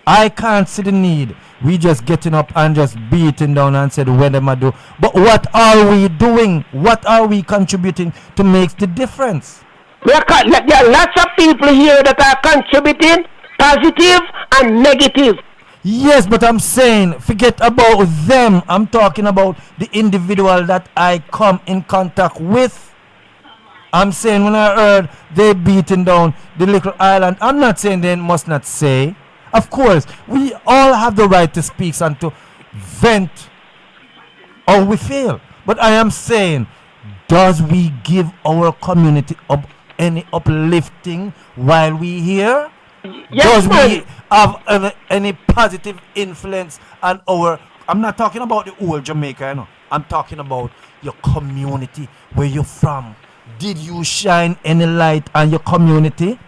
I can't see the need. We just getting up and just beating down and said what them I do. But what are we doing? What are we contributing to make the difference? There are lots of people here that are contributing positive and negative. Yes, but I'm saying forget about them. I'm talking about the individual that I come in contact with. I'm saying when I heard they beating down the little island, I'm not saying they must not say. Of course, we all have the right to speak and to vent how we feel. But I am saying, does we give our community any uplifting while we here? Yes, Does we have any positive influence on our... I'm not talking about the whole Jamaica, you know. I'm talking about your community, where you're from. Did you shine any light on your community?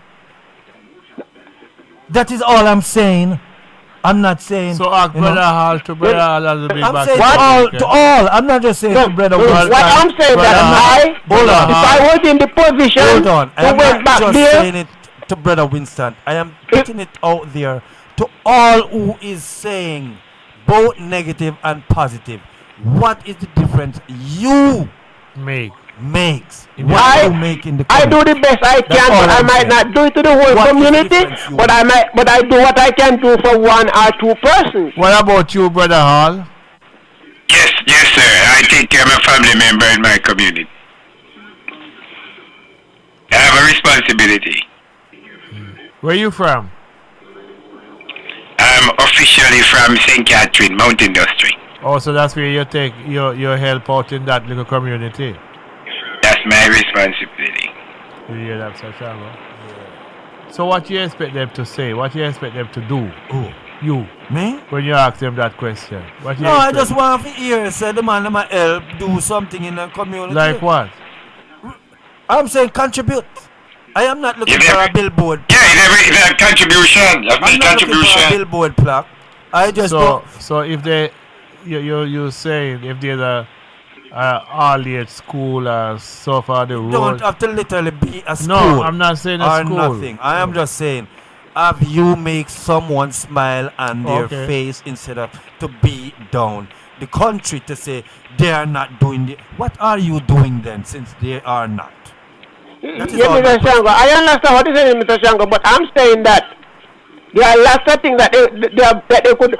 That is all I'm saying. I'm not saying... So ask Brother Hall to Brother Hall as a big I'm back. saying to all. I'm not just saying to Brother Winston. What I'm saying that if I was in the position Hold on. to I'm went not back just there, saying it to Brother Winston. I am putting it out there to all who is saying both negative and positive. What is the difference you makes? What you make in the I community? do the best I can, but I might not do it to the whole What is the community. difference you But I do what I can do for one or two persons. What about you, Brother Hall? Yes, sir. I take care of a family member in my community. I have a responsibility. Where you from? I'm officially from St. Catherine, Mount Industry. Oh, so that's where you take your help out in that little community. That's my responsibility. You hear that, Sir Shango? So what you expect them to say? What you expect them to do? Who? You. Me? When you ask them that question. What you No, I expect? just want to hear say the man might help do something in the community. Like what? I'm saying contribute. I am not looking for a billboard. Yeah, it's a contribution. That's my I'm not looking for a contribution. billboard plaque. I just don't. So if they you saying if there's a all-age school or so far the road. Don't have to literally be a school. No, I'm not saying a or school. nothing. I am just saying, have you make someone smile on their face instead of to be down? The country to say they are not doing it. What are you doing then since they are not? That is all my Mr. Shango, I understand what you're saying, Mr. Shango, but I'm saying that there are lots of things that they could...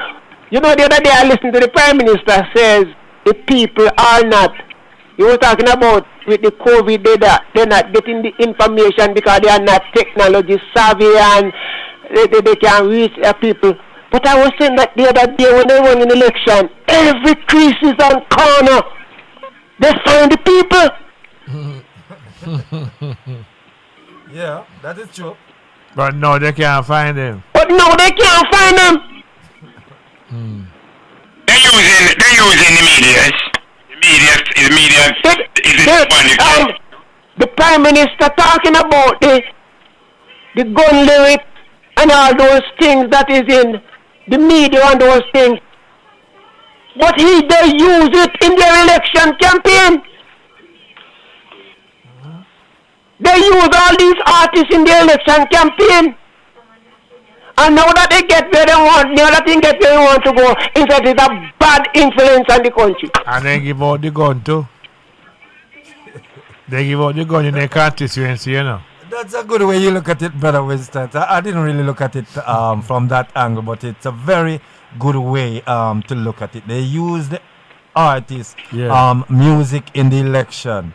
You know, the other day I listened to the Prime Minister says the people are not... He was talking about with the COVID, they're not getting the information because they are not technology savvy and they can reach people. But I was saying that the other day when they won an election, every creases and corner, they find the people. Yeah, that is true. But no, they can't find him. But no, they can't find them. They're using the media. The media is the Prime Minister talking about the gun lyrics and all those things that is in the media and those things. But they use it in their election campaign. They use all these artists in their election campaign. And now that they get where they want, now that they get where they want to go, instead it's a bad influence on the country. And they give out the gun too. They give out the gun in their constituency, you know. That's a good way you look at it, Brother Winston. I didn't really look at it from that angle, but it's a very good way to look at it. They use the artists, music in the election.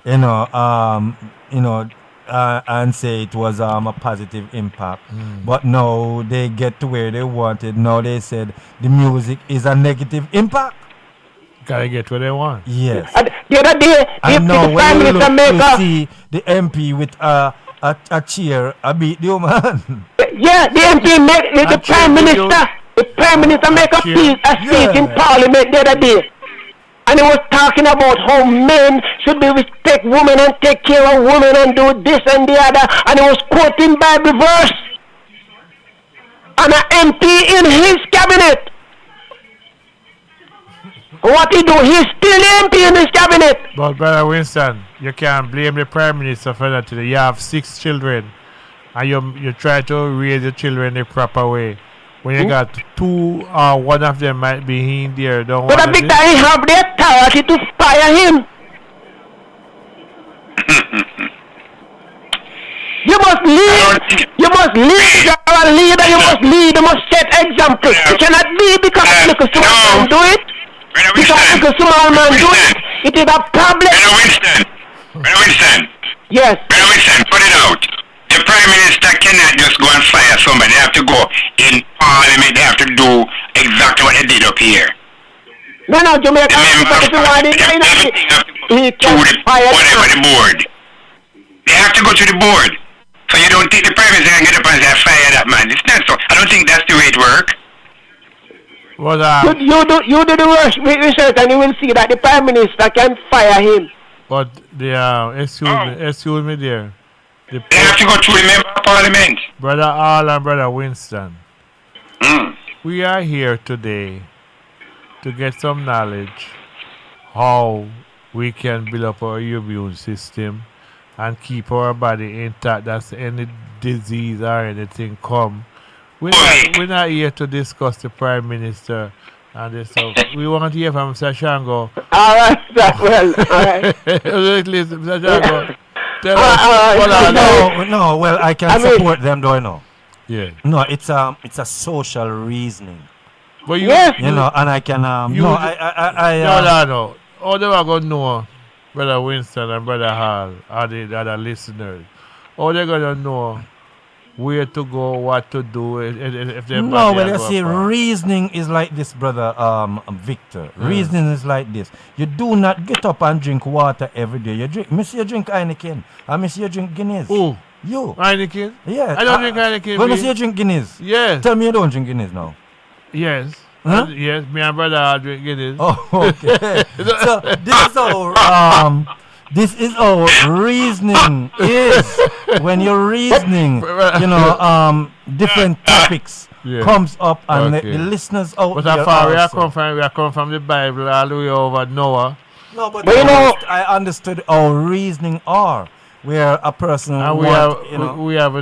You know, and say it was a positive impact. But now they get to where they wanted. Now they said the music is a negative impact. Gotta get what they want. Yes. And the other day, And now the when Prime you Minister look, make you see the MP with a chair, a beat the woman. yeah, the MP make the Prime Minister. The Prime Minister make a speech in Parliament the other day. And he was talking about how men should be respect women and take care of women and do this and the other. And he was quoting Bible verse. And an MP in his cabinet. What he do? He's still the MP in his cabinet. But Brother Winston, you can't blame the Prime Minister for that today. You have 6 children and you try to raise your children the proper way. When you got 2 or one of them might be in there, don't But want I think that he have the authority to fire him. You must lead. You must lead. You are a leader. You must lead. You must set example. You cannot lead because little small man do it. Because little small man do it. It is a problem. Brother Winston. Yes. Brother Winston, put it out. The Prime Minister cannot just go and fire somebody. They have to go in Parliament. They have to do exactly what they did up here. No, Jamaica. He can fire whatever the board. They have to go to the board. So you don't think the Prime Minister can get up and say, fire that man. It's not so. I don't think that's the way it works. But, you do the research and you will see that the Prime Minister can fire him. But the excuse me there. They have to go through a member of Parliament. Brother Al and Brother Winston. We are here today to get some knowledge how we can build up our immune system and keep our body intact. That's any disease or anything come. We're not here to discuss the Prime Minister and this stuff. We want to hear from Mr. Shango. Alright, well, alright. Listen, Mr. Shango. Tell us. No, well, I can support them, though, no. Yeah. No, it's a social reasoning. But you, you know, and I can no. All they are going to know, Brother Winston and Brother Hall, are the other listeners. All they're going to know where to go, what to do, if they're no, well, you see, reasoning is like this, Brother Victor. Reasoning is like this. You do not get up and drink water every day. You drink, you drink Heineken, and you drink Guinness. Who? You. Heineken? Yes. I don't drink Heineken. Well, you drink Guinness. Yes. Tell me you don't drink Guinness now. Yes. Huh? Yes, me and brother are drink Guinness. Oh, okay. So this is how reasoning is. When you're reasoning, you know, different topics comes up and the listeners out but there far also. we come from the Bible all the way over Noah. No, but you know, I understood how reasoning are. Where a person and we have a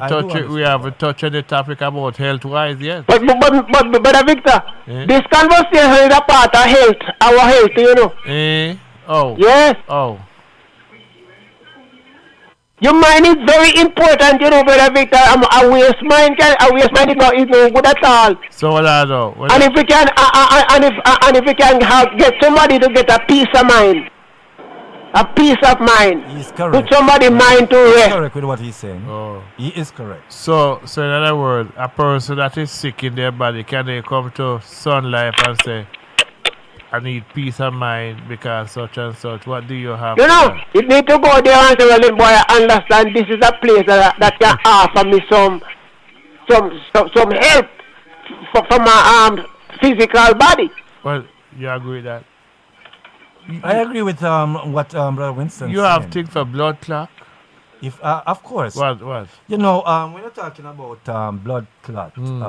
touch on the topic about health wise, yes. But Victor, this conversation is a part of health, our health, you know. Oh. Yes. Oh. Your mind is very important, you know, Brother Victor. A waste mind is not good at all. So what I know. And if we can if we can get somebody to get a peace of mind. A peace of mind. He's correct. Put somebody's mind to rest. He's correct with what he's saying. Oh. He is correct. So in other words, a person that is sick in their body, can they come to Sun Life and say, I need peace of mind because such and such? What do you have? You know, you need to go there and say, well, little boy, I understand this is a place that can offer me some help for my physical body. Well, you agree with that? I agree with what Brother Winston said. You have things for blood clot? If of course. What? You know, when you're talking about blood clot, you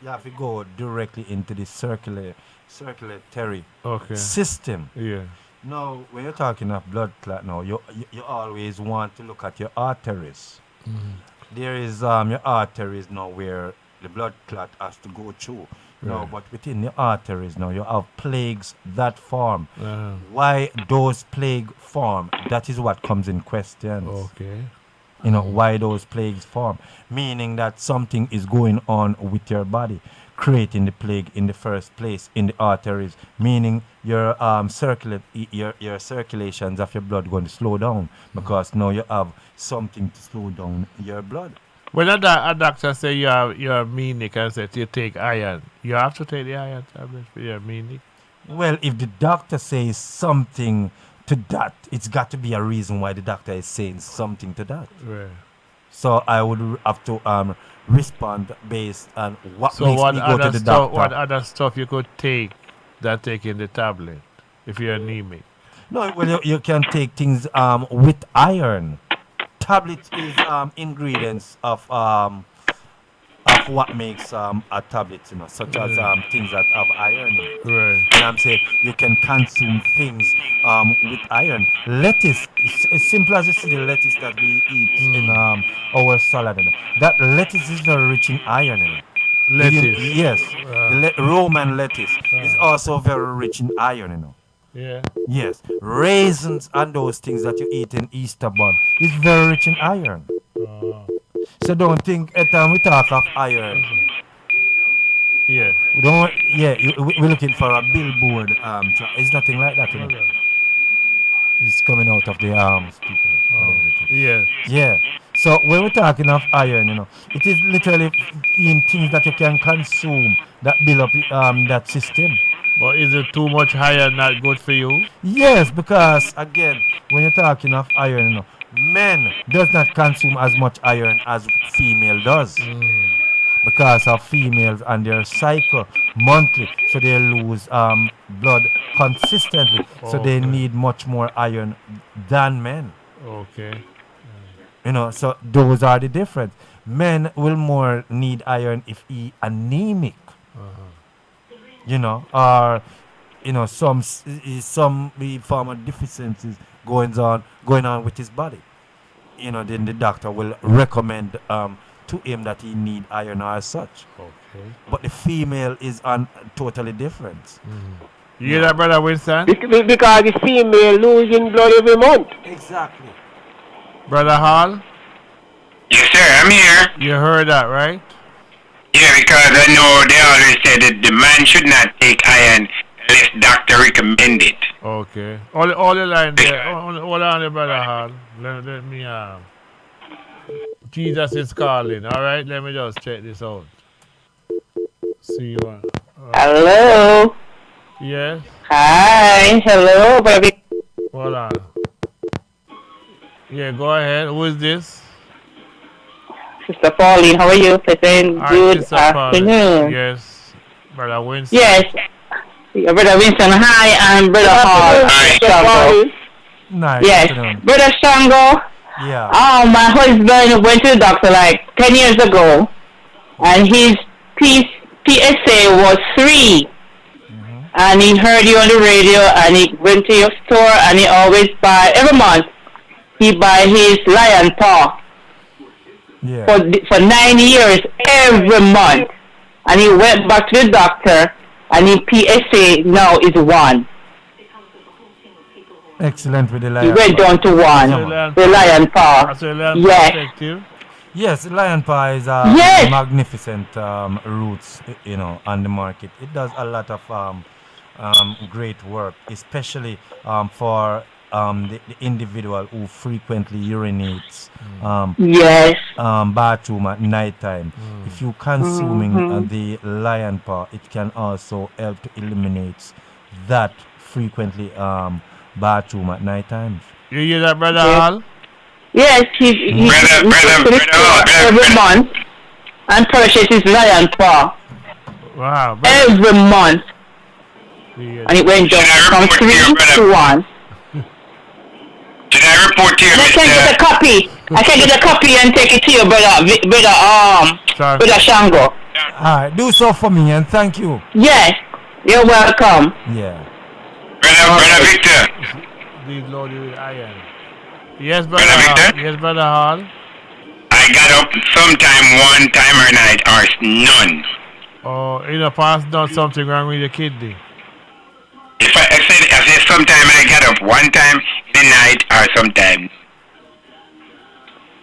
have to go directly into the circulatory system. Yeah. Now, when you're talking of blood clot, now you always want to look at your arteries. There is your arteries now where the blood clot has to go through. No, but within the arteries now you have plagues that form. Why those plague form? That is what comes in question. Okay. why those plagues form, meaning that something is going on with your body, creating the plague in the first place in the arteries, meaning your your circulations of your blood going to slow down because now you have something to slow down your blood. When a doctor say you're anemic and says you take iron, you have to take the iron tablet for your anemic. Well, if the doctor says something to that, it's got to be a reason why the doctor is saying something to that. Right. So I would have to respond based on what So makes what me go to other the stuff? doctor. What other stuff you could take than taking the tablet if you're anemic? No, well, you can take things with iron. Tablets is ingredients of what makes a tablet, such as things that have iron in it. Right. And I'm saying you can consume things with iron. Lettuce, it's as simple as you see the lettuce that we eat in our salad. That lettuce is very rich in iron. Lettuce. Yes, the Roman lettuce is also very rich in iron. Yeah. Yes, raisins and those things that you eat in Easter bun is very rich in iron. So don't think every time we talk of iron, Yeah. we don't. Yeah, we're looking for a billboard. It's nothing like that. It's coming out of the speaker and everything. Yeah. Yeah. So when we're talking of iron, it is literally in things that you can consume that build up that system. But is it too much iron not good for you? Yes, because again, when you're talking of iron, men does not consume as much iron as female does. Because of females and their cycle monthly, so they lose blood consistently, so they need much more iron than men. Okay. So those are the difference. Men will more need iron if he anemic. Or some form of deficiencies going on with his body. Then the doctor will recommend to him that he need iron or as such. Okay. But the female is on totally different. You hear that, Brother Winston? Because the female losing blood every month. Exactly. Brother Hall? Yes, sir, I'm here. You heard that, right? Yeah, because I know they always said that the man should not take iron unless doctor recommend it. Okay. All the line there. Hold on there, Brother Hall. Let me Jesus is calling. All right, let me just check this out. See you. Hello. Yes. Hi. Hello, baby. Hold on. Yeah, go ahead. Who is this? Sister Pauline, how are you? Saying good Sister Pauline. afternoon. Yes. Brother Winston. Yes. Brother Winston, hi, and Brother Hall. Hi. Shango. Nice. Yes. Afternoon. Brother Shango. Yeah. Oh, my husband went to the doctor like 10 years ago, and his PSA was 3. And he heard you on the radio, and he went to your store, and he always buy, every month, he buy his lion paw. Yeah. For 9 years, every month. And he went back to the doctor, and his PSA now is 1. Excellent with the He lion. went down to 1. The lion paw. Yes. Yes, lion paw is a Yes. magnificent roots, on the market. It does a lot of great work, especially for the individual who frequently urinates Yes. bathroom at night time. If you consuming the lion paw, it can also help to eliminate that frequently bathroom at night times. You hear that, Brother Hall? Yes, he Brother, every month and purchase his lion paw Wow. every month. And it went down from 3 to 1. Should I report to you, I can get a copy. I can get a copy and take it to you, brother Shango. Alright, do so for me and thank you. Yes, you're welcome. Yeah. Brother Victor. These loaded with iron. Yes, Brother Brother Hall. Victor? Yes, Brother Hall. I got up sometime one time or night or none. Oh, in the past done something wrong with your kidney. If I said sometime I got up one time in the night or sometime.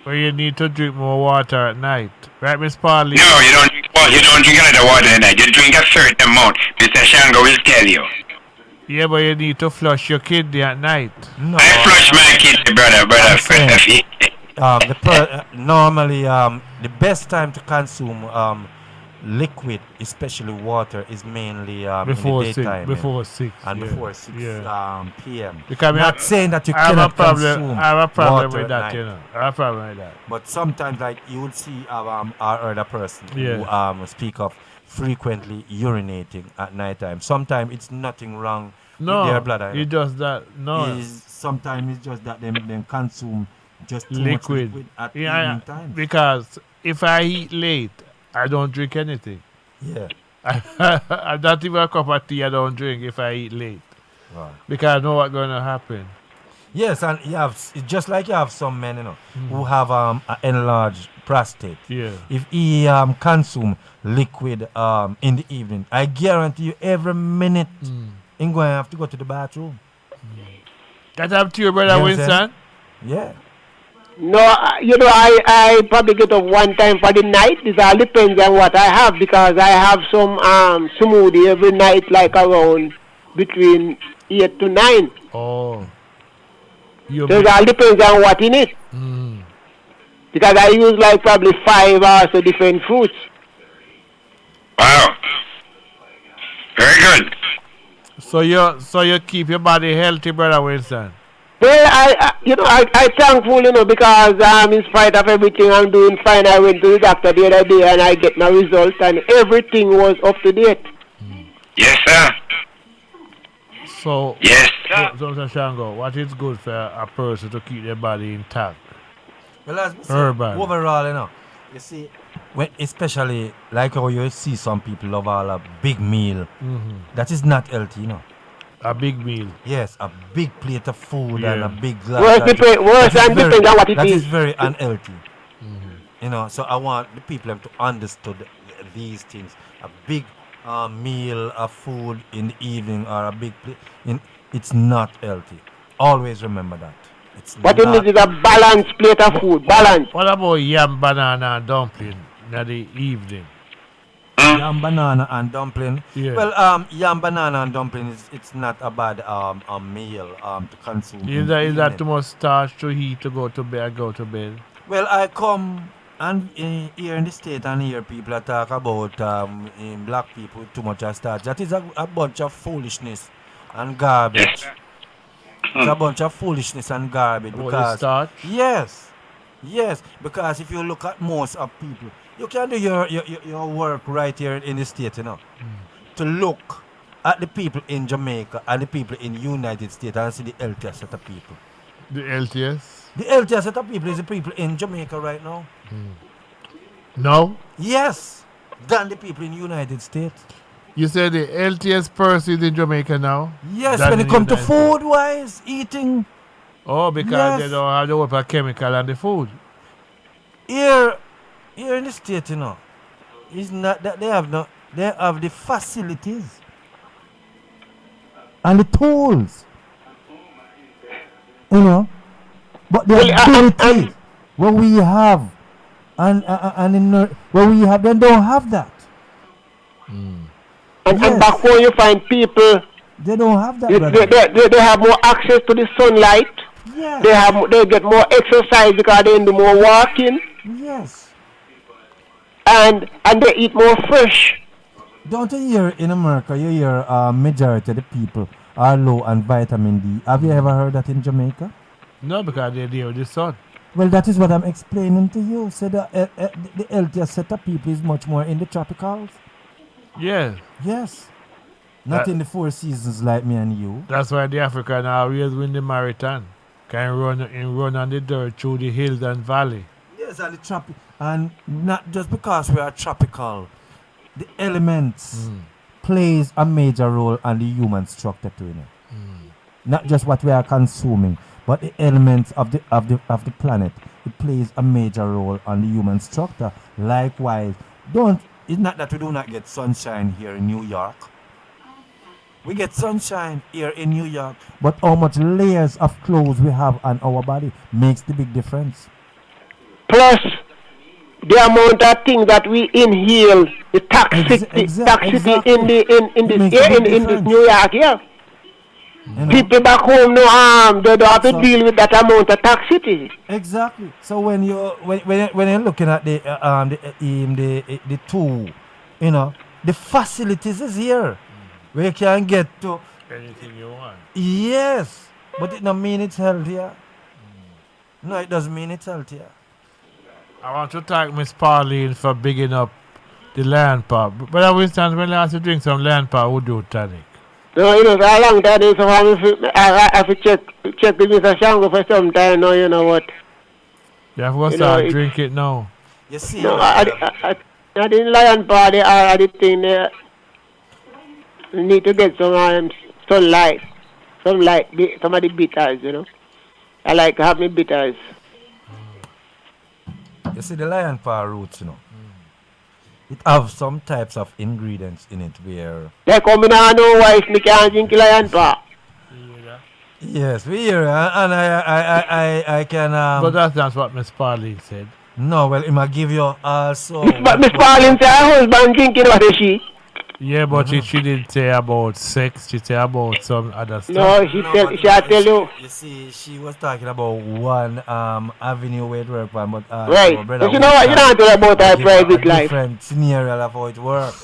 But you need to drink more water at night. Right, Miss Parley? No, you don't. Well, you don't drink a lot of water at night. You drink a certain amount. Mr. Shango will tell you. Yeah, but you need to flush your kidney at night. No, I flush my kidney, brother. saying- normally, the best time to consume liquid, especially water, is mainly Before in the 6. daytime. Before 6. And yeah. before 6 Yeah. p.m. Because Not saying that you I have a cannot problem. consume I have a problem water with at that, night. you know. I have a problem with that. But sometimes, like, you would see our other person Yeah. who speak of frequently urinating at night time. Sometimes it's nothing wrong with their No, bladder. he does that. No. Sometimes it's just that them consume just too Liquid. much liquid at Yeah, evening time. because if I eat late, I don't drink anything. Yeah. Not even a cup of tea I don't drink if I eat late. Right. Because I know what's going to happen. Yes, and you have it's just like you have some men, who have an enlarged prostate. Yeah. If he consume liquid in the evening, I guarantee you every minute he's going to have to go to the bathroom. That happened to your brother You Winston? understand? Yeah. No, I probably get up one time for the night. It all depends on what I have because I have some smoothie every night, like around between 8 to 9. Oh. So it all depends on what in it. Because I use like probably 5 or so different fruits. Wow. Very good. So you keep your body healthy, brother Winston. Well, I thankful, because in spite of everything I'm doing fine. I went to the doctor the other day and I get my results and everything was up to date. Yes, sir. So, Yes. so Mr. Shango, what is good for a person to keep their body intact? Well, as I Urban. said, overall, you see, especially like how you see some people love all a big meal. That is not healthy, A big meal. Yes, a big plate of food Yeah. and a big glass. Worse that and depends on what it that is. is very unhealthy. So I want the people to understand these things. A big meal of food in the evening or a big plate, it's not healthy. Always remember that. It's What you not need is a balanced plate of food. Balance. What about yam, banana, and dumpling in the evening? yam, banana, and dumpling. Yeah. Well, yam, banana, and dumpling it's not a bad meal to consume. in Is the that evening. too much starch to eat to go to bed? Well, I come and here in the state and hear people talk about in black people with too much starch. That is a bunch of foolishness and garbage. Yes. It's a bunch of foolishness and garbage What is because starch? yes, because if you look at most of people, you can do your work right here in the state, to look at the people in Jamaica and the people in the United States and see the healthiest set of people. The LTS? The healthiest set of people is the people in Jamaica right now. No? Yes, than the people in the United States. You said the LTS person is in Jamaica now? Yes, Than when in it comes to United States. food-wise, eating, Oh, because Yes. they don't have the whole chemical on the food. here in the state, it's not that they have the facilities and the tools, but the ability what we have what we have, they don't have that. And Yes. back home you find people, They don't have that, they, brother. they have more access to the sunlight. Yes. They get more exercise because they do more walking Yes. and they eat more fresh. Don't you hear in America, you hear majority of the people are low on vitamin D. Have you ever heard that in Jamaica? No, because they're there with the sun. Well, that is what I'm explaining to you. So the healthiest set of people is much more in the tropicals. Yeah. Yes. Not That- in the four seasons like me and you. That's why the African always win the marathon. Can run on the dirt through the hills and valley. Yes, and and not just because we are tropical, the elements plays a major role on the human structure too. Not just what we are consuming, but the elements of the planet. It plays a major role on the human structure. Likewise, it's not that we do not get sunshine here in New York. We get sunshine here in New York, but how much layers of clothes we have on our body makes the big difference. plus the amount of things that we inhale, the toxicity, exactly. in It this makes a air, big in this difference. New York here. You know? People back home no they don't have to So- deal with that amount of toxicity. Exactly. So when you're looking at the tool, you know, the facilities is here where you can get to. Anything you want. Yes, but it don't mean it's healthier. No, it doesn't mean it's healthier. I want to thank Miss Pauline for bigging up the Lion Park. But I Winston, when I have to drink some Lion Park, who do tonic? No, for a long time, so I have to check with Mr. Shango for some time now, you know what. You have to You start know, drink it now. You see, No, I didn't lion party or the thing there. You need to get some sunlight. Some of the bitters, you know. I like to have my bitters. you see the lion paw roots, you know. It have some types of ingredients in it where. Like come in and know why me can't drink lion paw. Yes, we hear, and I can. But that's not what Miss Pauline said. No, well, it might give you also. But Miss Pauline said her husband drinking what is she? Yeah, but she didn't say about sex. She said about some other stuff. No, she tell you. You see, she was talking about one avenue where it work on, but Right. our brother But you know what? You don't tell about her private life. Different scenario of how it works.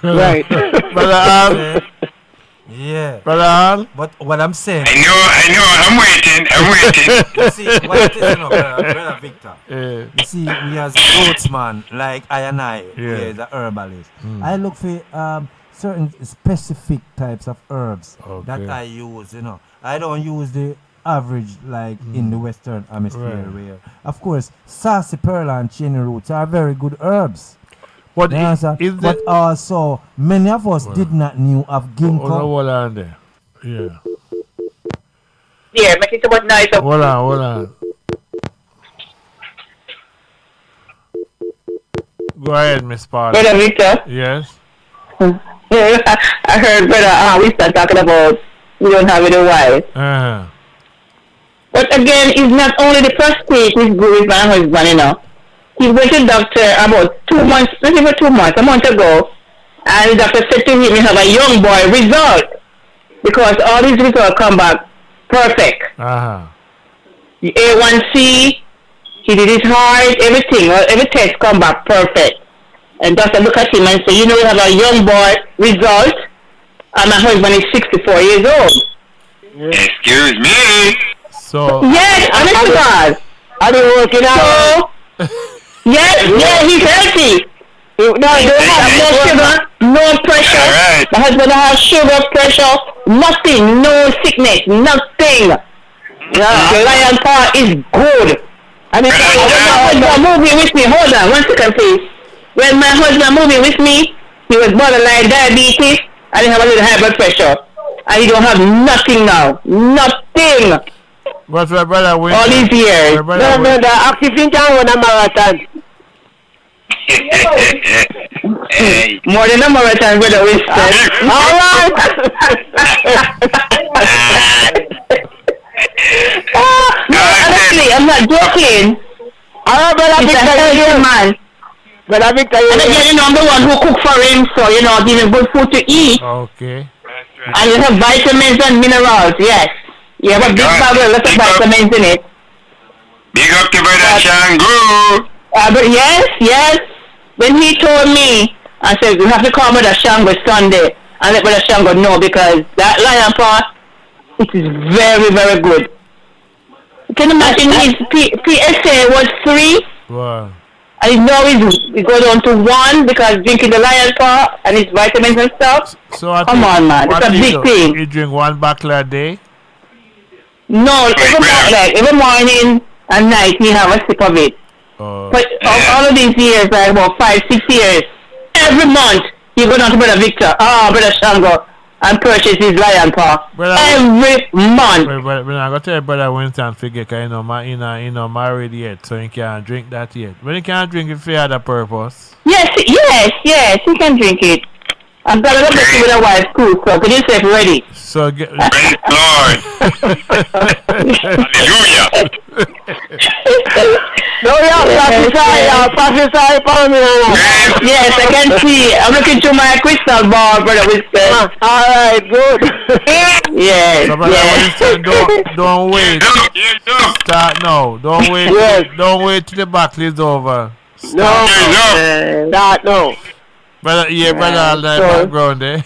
Right. Brother Yeah. Brother But what I'm saying, I know, I'm waiting. you see, what it is, you know, brother Victor. Yeah. You see, we as rootsman, like I and I, Yeah. is a herbalist. I look for certain specific types of herbs that Okay. I use, you know. I don't use the average like in the Western Hemisphere Right. where, of course, sarsaparilla and chain roots are very good herbs. But You understand? is But the also, many of us did not knew of ginkgo. hold on there. Yeah. Yeah, make it about nice. Hold on. Go ahead, Miss Pauline. Brother Victor, Yes. I heard Brother we start talking about we don't have any wife. Uh-huh. But again, it's not only the prostate is good with my husband, you know. He went to the doctor about 2 months, not even 2 months, a month ago, and the doctor said to him, you have a young boy result, because all these results come back perfect. Uh-huh. The A1C, he did his heart, everything, every test come back perfect. And doctor look at him and say, you know, we have a young boy result, and my husband is 64 years old. Excuse me. So Yes, honest to God. Are they working out? So, yes, he's healthy. No, he don't have no sugar, no pressure. All right. My husband don't have sugar, pressure, nothing, no sickness, nothing. The lion paw is good. I mean, when my husband moving with me, hold on, 1 second please. When my husband moving with me, he was borderline diabetes, and he have a little high blood pressure. And he don't have nothing now. Nothing. what's my brother Winston? All these years. My brother No, the active thing can run a marathon. Hey. More than a marathon, Brother Winston. All right. No, honestly, I'm not joking. All right, Brother He's a Victor, healthy you man. Brother Victor, And again, you know, I'm the one who cook for him, so, you know, give him good food to eat. Okay. And you have vitamins and minerals, yes. You have a big bag with lots of vitamins in it. Big up to Brother Shango. But yes. When he told me, I said, we have to call Brother Shango Sunday. And let Brother Shango know, because that lion paw, it is very, very good. Can you imagine his PSA was 3, Wow. and now he's going down to 1 because drinking the lion paw and his vitamins and stuff. So I Come think- on, man. what It's a he big do? thing. He drink one bottle a day? No, every morning and night he have a sip of it. But all of these years, like about 5-6 years, every month he go down to Brother Victor, Brother Shango, and purchase his lion paw. Brother- Every month. But I'm going to tell you brother Winston figure, because you know, married yet, so he can't drink that yet. When he can't drink it for other purpose. Yes, he can drink it. I'm gonna go back with a wife too, so get yourself ready. So Praise Lord. Hallelujah. No, prophesy for me. Yes, I can see. I'm looking through my crystal ball, Brother Winston. All right, good. Yes, so brother Winston, don't wait. Start now. Don't wait. Yes. Don't wait till the battle is over. No, Yes. no. Brother, yeah, brother, all that So- background there.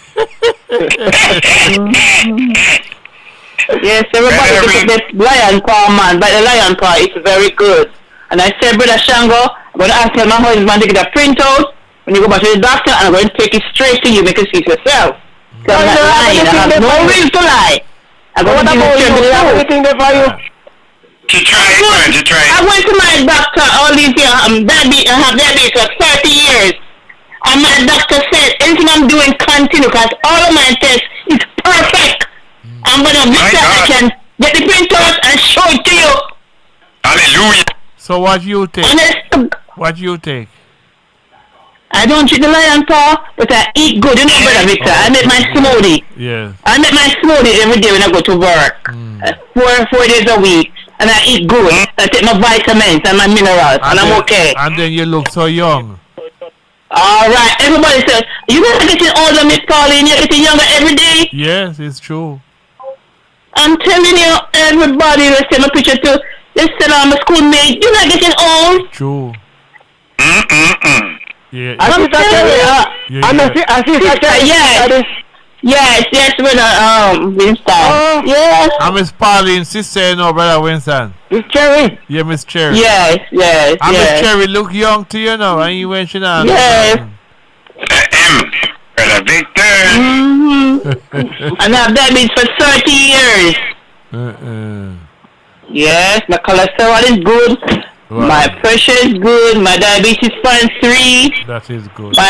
Yes, everybody look at this lion paw, man. But the lion paw is very good. And I said, Brother Shango, I'm going to ask my husband to get a printout. When you go back to the doctor, I'm going to take it straight to you, make you see it yourself. So I'm not lying. I have no reason to lie. I'm going to give you the truth. Everything there for you. To try it, man. To try I it. went to my doctor all these years. I have diabetes for 30 years. And my doctor said, anything I'm doing, continue, because all of my tests is perfect. I'm going to make sure I can get the printout and show it to you. Hallelujah. So what you take? And What you take? I don't drink the lion paw, but I eat good. You know, Brother Victor, I make my smoothie. Yeah. I make my smoothie every day when I go to work. 4 days a week. And I eat good. I take my vitamins and my minerals. And I'm okay. And then you look so young. All right. Everybody says, you're not getting older, Miss Pauline. You're getting younger every day. Yes, it's true. I'm telling you, everybody, let's send a picture to, let's send I'm a schoolmate. You're not getting old. True. Yeah. I'm telling you. Yeah. Yes. Yes, Brother Winston. Yes. I'm Miss Pauline, sister, you know, Brother Winston. Miss Cherry. Yeah, Miss Cherry. Yes. And Miss Cherry look young to you now, and you went on. Yes. Brother Victor. And I've diabetes for 30 years. Yes, my cholesterol is good. Wow. My pressure is good. My diabetes fine 3. That is good. I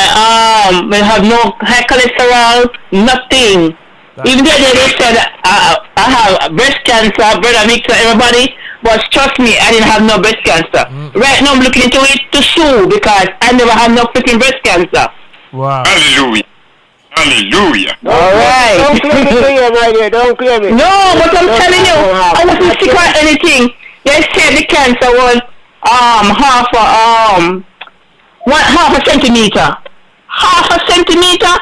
have no high cholesterol, nothing. Even though they said I have breast cancer, Brother Victor, everybody, but trust me, I didn't have no breast cancer. Right now I'm looking into it to sue because I never had no freaking breast cancer. Wow. Hallelujah. Hallelujah. All right. Don't claim it to you, my dear. Don't claim it. No, but I'm telling you, I wasn't sick or anything. They said the cancer was half a centimeter. Half a centimeter?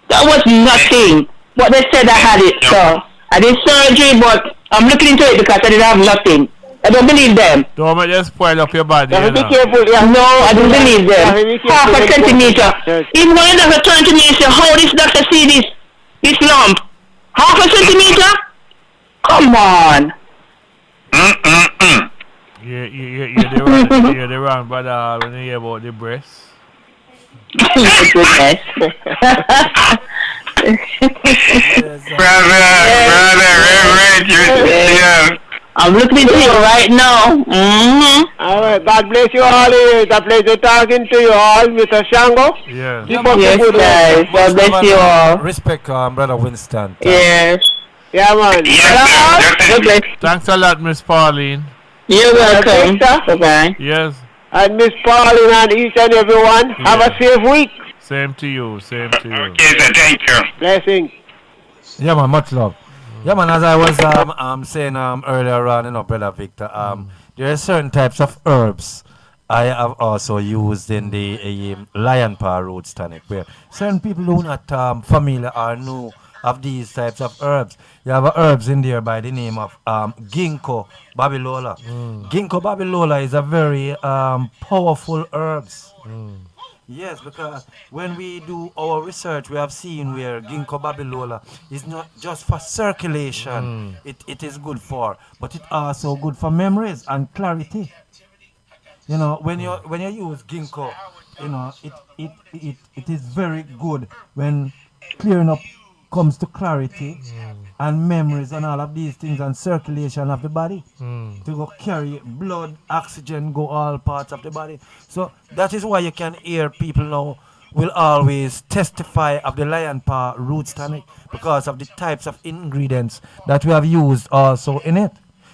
That was nothing. But they said I had it, so I did surgery, but I'm looking into it because I didn't have nothing. I don't believe them. Don't make them spoil up your body. You have to You be know. careful. Yeah. No, I don't believe them. Half a centimeter. Yes. Even when the doctor turned to me and said, how this doctor see this lump? Half a centimeter? Come on. You're the wrong, brother, when you hear about the breast. My goodness. Brother, Reverend, yeah. I'm looking into you right now. All right. God bless you all. It's a pleasure talking to you all, Mr. Shango. Yeah. Keep up the Yes, good work. guys. God bless you all. Respect, Brother Winston. Yes. Yeah, man. God bless. Thanks a lot, Miss Pauline. You're welcome. Victor. Bye-bye. Yes. And Miss Pauline and each and everyone, have a safe week. Same to you. Same to you. Okay, sir, thank you. Blessings. Yeah, man, much love. Yeah, man, as I was saying earlier on, you know, Brother Victor, there are certain types of herbs I have also used in the lion paw roots tonic, where certain people who are not familiar or know of these types of herbs. You have herbs in there by the name of ginkgo babilola. Ginkgo babilola is a very powerful herbs. Yes, because when we do our research, we have seen where ginkgo babilola is not just for circulation, it is good for, but it also good for memories and clarity. You know, when you use ginkgo, you know, it is very good when clearing up comes to clarity and memories and all of these things and circulation of the body to go carry blood, oxygen, go all parts of the body. So that is why you can hear people now will always testify of the lion paw roots tonic because of the types of ingredients that we have used also in it.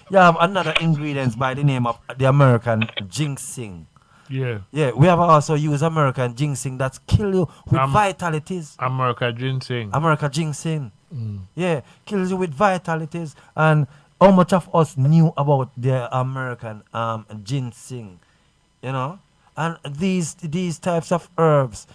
You have another ingredients by the name of the American ginseng. Yeah. Yeah, we have also used American ginseng that's kill you with vitalities. America ginseng. American ginseng. Yeah, kills you with vitalities. And how much of us knew about the American ginseng, you know? And these types of herbs,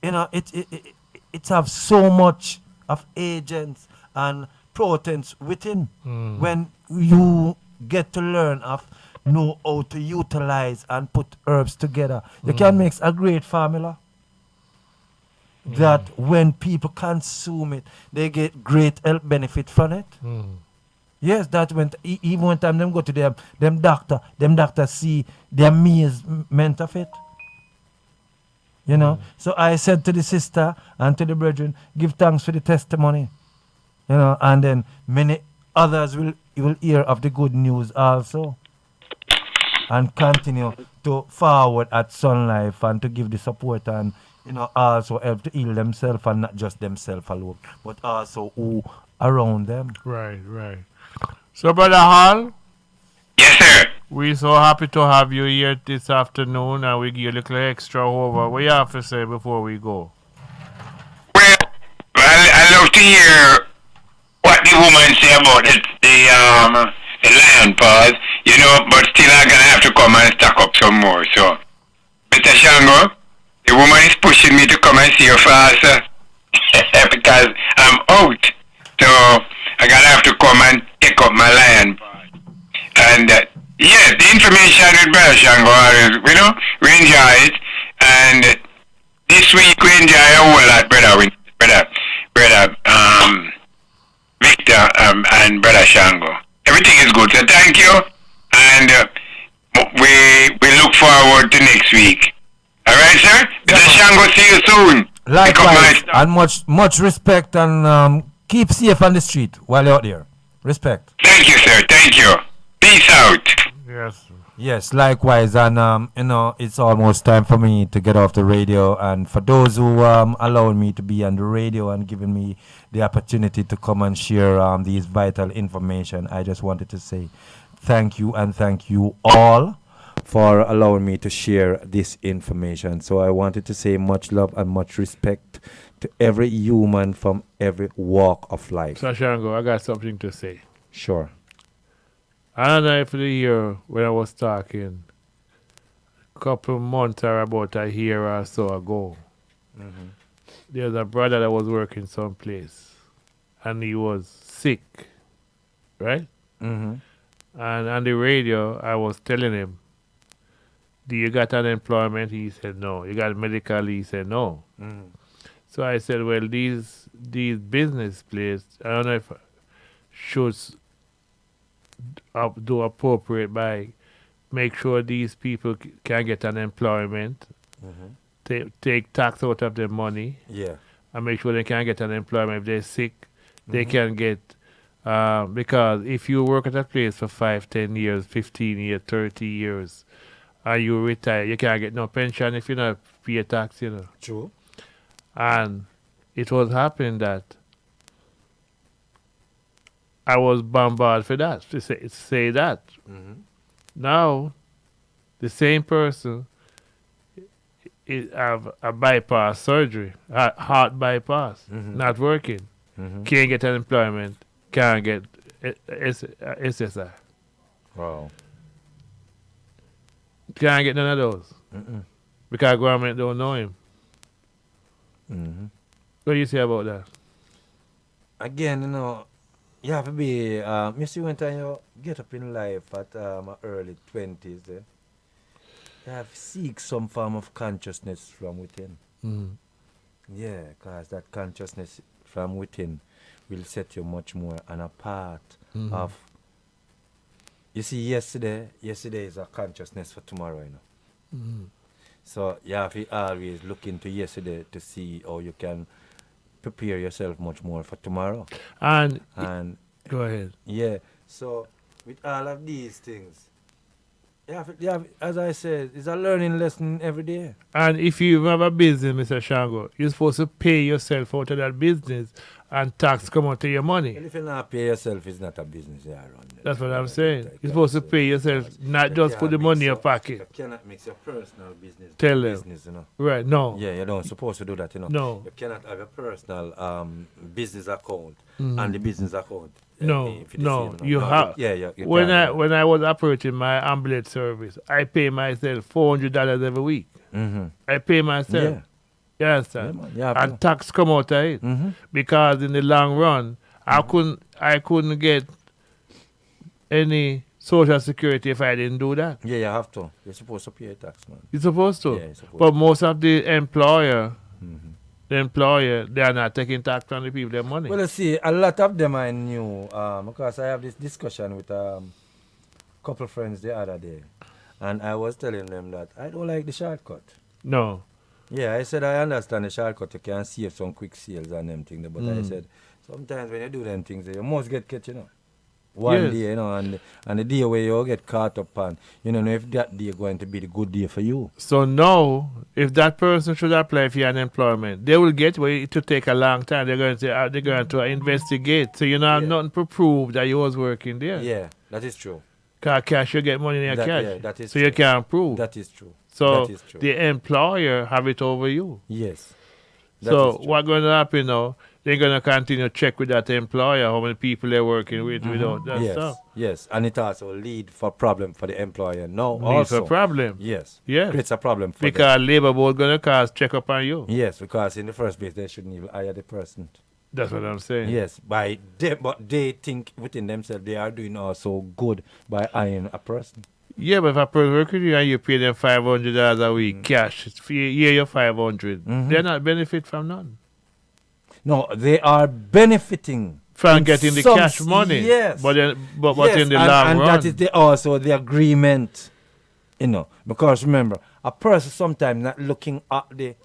you know, it have so much of agents and proteins within. When you get to learn of know how to utilize and put herbs together, you can make a great formula that when people consume it, they get great health benefit from it. Yes, that when even one time them go to them doctor see the amazement of it. You know. So I said to the sister and to the brethren, give thanks for the testimony. You know, and then many others will hear of the good news also. And continue to forward at Sun Life and to give the support and, you know, also help to heal themselves, and not just themselves alone, but also who around them. Right, right. So, Brother Hall, Yes, sir. we're so happy to have you here this afternoon, and we give you a little extra over. What you have to say before we go? Well, I love to hear what the woman say about the lion paws, you know, but still I'm gonna have to come and stack up some more. So, Mr. Shango, the woman is pushing me to come and see her faster because I'm out. So I gotta have to come and take up my lion paws. And yeah, the information with Brother Shango, you know, we enjoy it. And this week we enjoy a whole lot, brother Victor and Brother Shango. Everything is good, so thank you. And we look forward to next week. All right, sir? Brother Shango, see you soon. Likewise, and much respect, and keep safe on the street while you're out there. Respect. Thank you, sir. Thank you. Peace out. Yes. Yes, likewise, and you know, it's almost time for me to get off the radio. And for those who allowed me to be on the radio and giving me the opportunity to come and share these vital information, I just wanted to say thank you, and thank you all for allowing me to share this information. So I wanted to say much love and much respect to every human from every walk of life. So, Shango, I got something to say. Sure. I don't know if you hear when I was talking a couple months or about a year or so ago. There's a brother that was working someplace and he was sick, right? And on the radio, I was telling him, do you got unemployment? He said no. You got medical? He said no. So I said, well, these business places, I don't know if I should do appropriate by make sure these people can get unemployment, take tax out of their money, and make sure they can get unemployment. If they're sick, they can get, because if you work at a place for 5, 10 years, 15 years, 30 years, and you retire, you can't get no pension if you not pay tax, you know. True. And it was happening that I was bombarded for that, to say that. Now, the same person have a bypass surgery, heart bypass, not working, can't get unemployment, can't get SSI. Wow. Can't get none of those. Because government don't know him. What do you say about that? Again, you know, you have to be, you see when time you get up in life at early 20s, you have to seek some form of consciousness from within. Yeah, because that consciousness from within will set you much more on a path of, you see, yesterday is a consciousness for tomorrow, you know. So you have to always look into yesterday to see how you can prepare yourself much more for tomorrow. And go ahead. Yeah. So with all of these things, you have, as I said, it's a learning lesson every day. And if you have a business, Mr. Shango, you're supposed to pay yourself out of that business and tax come out of your money. Well, if you not pay yourself, it's not a business you run. That's what I'm saying. You're supposed to pay yourself, not just put the money in your You pocket. cannot mix your personal business Tell with them. business, you know. Right, no. Yeah, you don't supposed to do that, you know. No. You cannot have a personal business account and the business account. No, if it's no, the same, you have. Yeah, you When can't do when I was operating my ambulance service, I pay myself $400 every week. that. Mm-hmm. I pay myself. Yeah. You understand? Yeah, man. Yeah, And tax come out of it because in the long run, I couldn't get any social security if I didn't do that. Yeah, you have to. You're supposed to pay your tax, man. You're supposed to. Yeah, you're supposed But most of the employer, Mm-hmm. they are not taking tax from the people their money. Well, you see, a lot of them I knew because I have this discussion with couple friends the other day, and I was telling them that I don't like the shortcut. No. Yeah, I said I understand the shortcut. You can save some quick sales and them things, but I said sometimes when you do them things, you must get catch, you know. One Yes. day, you know, and the day where you get caught up on, you don't know if that day going to be the good day for you. So now, if that person should apply for unemployment, they will get where it to take a long time. They're going to investigate. So you know have nothing to prove that you was working there. Yeah, that is true. Cause cash, you get money in your That- cash. yeah, that is so you true. can't prove. That is true. so that is true. the employer have it over you. Yes. That So is true. what's going to happen now? They're going to continue to check with that employer how many people they're working with without that Yes, stuff. yes, and it also lead for problem for the employer. No, Leads also a problem. yes, Yes. creates a problem for them. Because labor board going to cause check up on you. Yes, because in the first place they shouldn't even hire the person. That's what I'm saying. Yes, by them, but they think within themselves they are doing also good by hiring a person. Yeah, but if a person work with you and you pay them $500 a week cash, it's for you're $500. They're not benefit from none. No, they are benefiting From in getting the some cash money. Yes, But then, but yes, in the and, long and run. that is also the agreement, you know. Because remember, a person sometimes not looking at the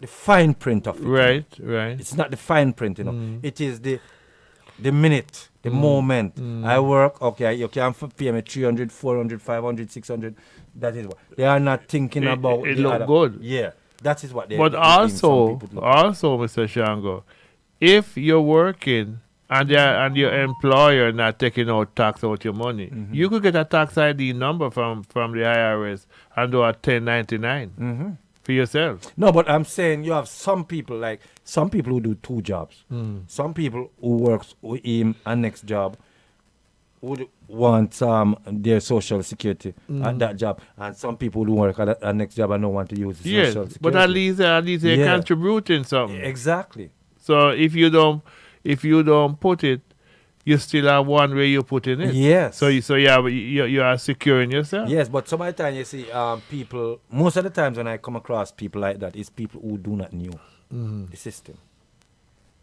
fine print of it. Right, right. It's not the fine print, you know. It is the minute, the moment. I work, okay, you can pay me 300, 400, 500, 600. That is what they are not thinking about. It the look other- good. Yeah, that is what they. But some also, people look- Mr. Shango, if you're working and your employer not taking out tax out your money, you could get a tax ID number from the IRS and do a 1099 for yourself. No, but I'm saying you have some people who do two jobs. Some people who works with him a next job would want their social security at that job, and some people who work at a next job and don't want to use the Yes, social security. but at least they're Yeah. contributing something. Exactly. So if you don't put it, you still have one way you put in it. Yes. So you are securing yourself. Yes, but some of the time you see people. Most of the times when I come across people like that, it's people who do not know the system.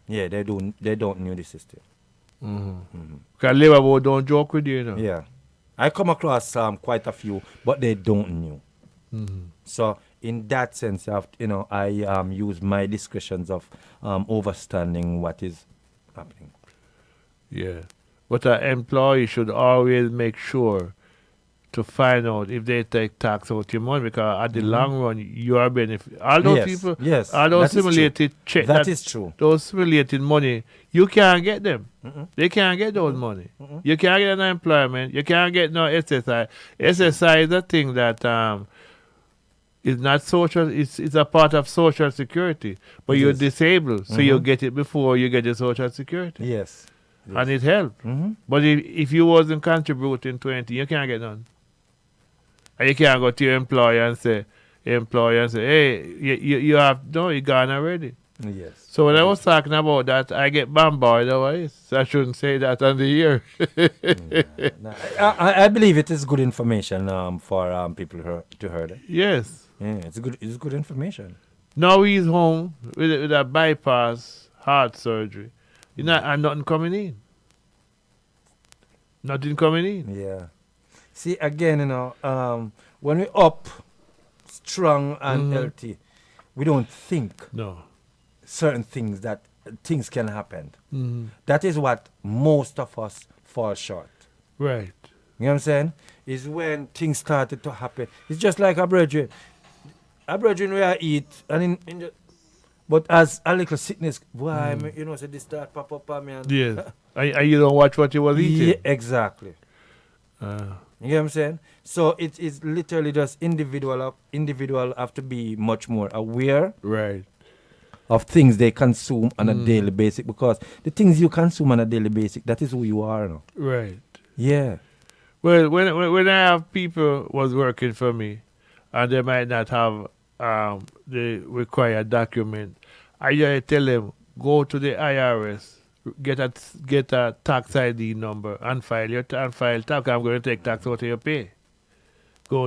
Yeah, they don't know the system. Because labor board don't joke with you, you know. Yeah, I come across quite a few, but they don't know. So in that sense, I use my discretions of understanding what is happening. Yeah. But an employee should always make sure to find out if they take tax out your money, because at the long run you are benefit. All those Yes, people, yes, all those that is true. simulated check, That is true. Those simulated money, you can't get them. They can't get those money. You can't get unemployment. You can't get no SSI. SSI is a thing that is not social. It's a part of social security, but you're Yes. disabled, so you get it before you get the social security. Yes. And it helps. But if you wasn't contributing 20, you can't get none. And you can't go to your employer and say, hey, you have, no, you gone already. Yes. So when I was talking about that, I get bombarded otherwise. So I shouldn't say that on the air. No, I believe it is good information for people to hear that. Yes. Yeah, it's good information. Now he's home with a bypass heart surgery. And nothing coming in. Nothing coming in. Yeah. See, again, when we up strong and healthy, we don't think No. certain things can happen. That is what most of us fall short. Right. You know what I'm saying? Is when things started to happen. It's just like a brethren. A brethren where I eat, and But as a little sickness, why, so this start pop up on me. And Yes. And you don't watch what you was eating. yeah, exactly. Uh, You get what I'm saying? So it is literally just individual have to be much more aware right. of things they consume on a daily basis, because the things you consume on a daily basis, that is who you are now. Right. Yeah. Well, when I have people was working for me, and they might not have the required document, I usually tell them go to the IRS, get a tax ID number, and file tax. I'm going to take tax out of your pay. Go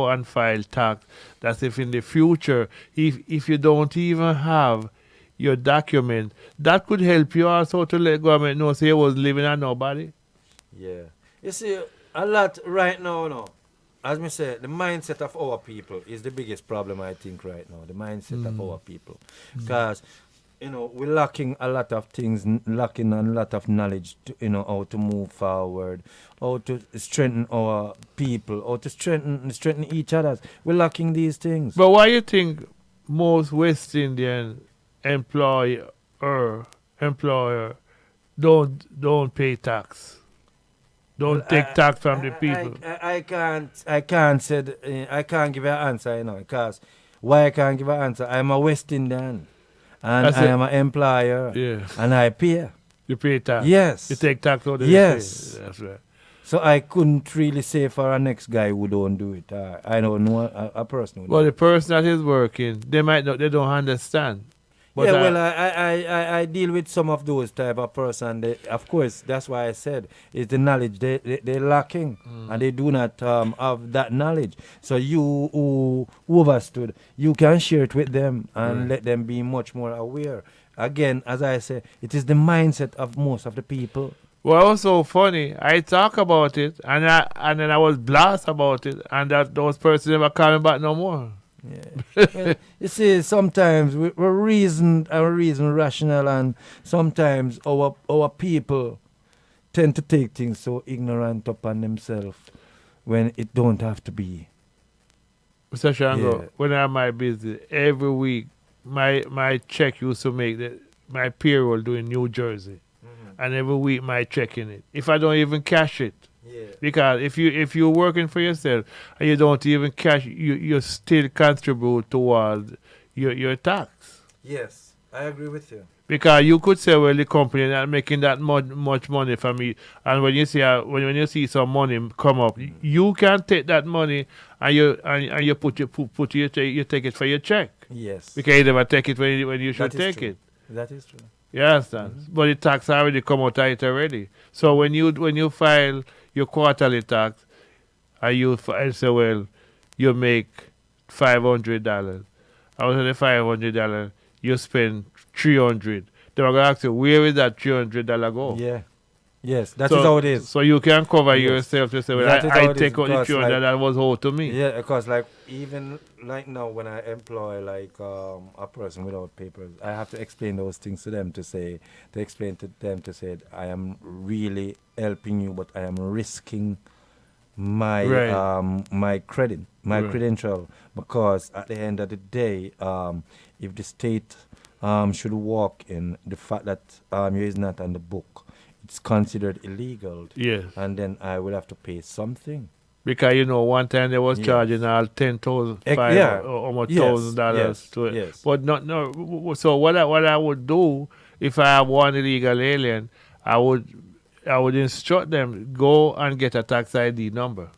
and file tax. That's if in the future, if you don't even have your document, that could help you also to let government know say you was living on nobody. Yeah. You see, a lot right now, as me say, the mindset of our people is the biggest problem, I think, right now. The mindset of our people. Because, we're lacking a lot of things, lacking a lot of knowledge, to, how to move forward, how to strengthen our people, how to strengthen each other. We're lacking these things. But why you think most West Indian employer don't pay tax? Don't take tax from the people. I can't give an answer, because why I can't give an answer? I'm a West Indian, and That's I it. am an employer, Yeah. and I pay. You pay tax. Yes. You take tax out of Yes. the pay. That's right. So I couldn't really say for a next guy who don't do it. I don't know a person who Well, do the it. person that is working, they don't understand. But Yeah, well, I deal with some of those type of person. Of course, that's why I said it's the knowledge they're lacking, and they do not have that knowledge. So you who overstood, you can share it with them and let them be much more aware. Again, as I say, it is the mindset of most of the people. Well, also funny. I talk about it, and then I was blast about it, and that those persons never coming back no more. Yeah. Well, you see, sometimes we're reason rational, and sometimes our people tend to take things so ignorant upon themselves when it don't have to be. Mr. Shango, Yeah. when I'm my business, every week my check used to make my payroll doing New Jersey, and every week my check in it. If I don't even cash it, Yeah. because if you're working for yourself and you don't even cash, you still contribute towards your tax. Yes, I agree with you. Because you could say, well, the company not making that much money for me, and when you see when you see some money come up, you can take that money and you take it for your check, Yes. because you never take it when you should That is take true. it. That is true. You understand? But the tax already come out of it already. So when you file your quarterly tax, and I say, well, you make $500. Out of the $500, you spend $300. Then I'm gonna ask you, where is that $300 go? Yeah. Yes, that is how it is. So you can cover Yes. yourself to say, well, That is how I it is, take out the because, 300 like- that was owed to me. Yeah, because like even like now when I employ like a person without papers, I have to explain those things to them to say I am really helping you, but I am risking my Right. my Right. credential, because at the end of the day, if the state should walk in the fact that you is not on the book, it's considered illegal, Yes. and then I will have to pay something. Because one time they was Yes. charging all 10,000, Yeah. or almost Yes, $1,000 yes, to it. yes. But so what I would do if I have one illegal alien, I would instruct them go and get a tax ID number.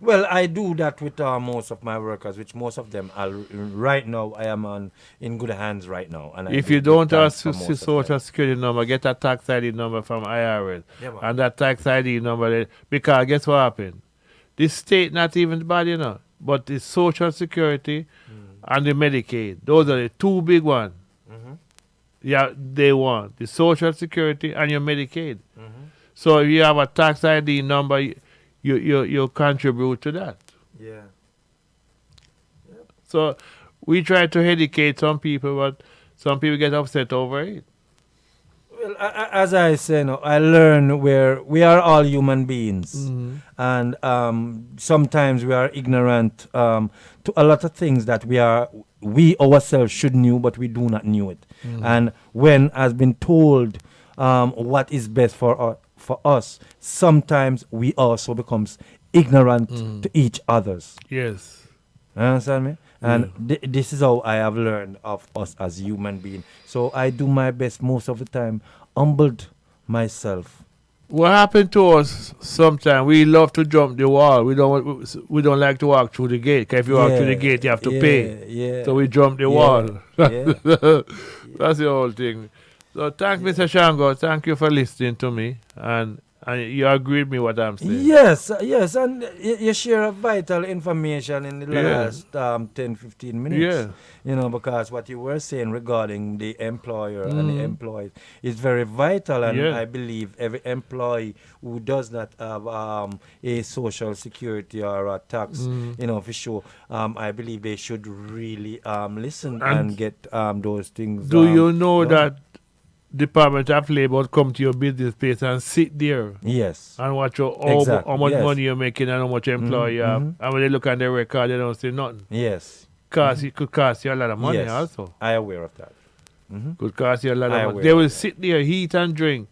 Well, I do that with most of my workers, which most of them are right now. I am in good hands right now. And If I you do don't give have thanks for most of social them. security number, get a tax ID number from IRS. Yeah, man. And that tax ID number, because guess what happened? The state not even bad, but the social security and the Medicaid, those are the two big ones. Mhm. Yeah, they want the social security and your Medicaid. Mhm. So if you have a tax ID number, you contribute to that. Yeah. So we try to educate some people, but some people get upset over it. Well, as I say, no, I learn where we are all human beings, and sometimes we are ignorant to a lot of things that we ourselves should knew, but we do not knew it. And when has been told what is best for us, sometimes we also becomes ignorant to each others. Yes. You understand me? And this is how I have learned of us as human beings. So I do my best most of the time, humbled myself. What happened to us sometimes, we love to jump the wall. We don't like to walk through the gate. 'Cause if you walk through the gate, you have to pay. Yeah. So we jump the wall. Yeah. That's the whole thing. So thank Mr. Shango. Thank you for listening to me. And you agree with me what I'm saying. Yes, and you share vital information in the last 10-15 minutes. Yeah. Because what you were saying regarding the employer and the employee is very vital, and I believe every employee who does not have a social security or a tax, for sure, I believe they should really listen and get those things. Do you know that Department of Labor come to your business place and sit there? Yes. And watch how much money you're making and how much employee you have. And when they look at their record, they don't say nothing. Yes. It could cost you a lot of money also. I am aware of that. Could cost you a lot of money. They will sit there, eat and drink.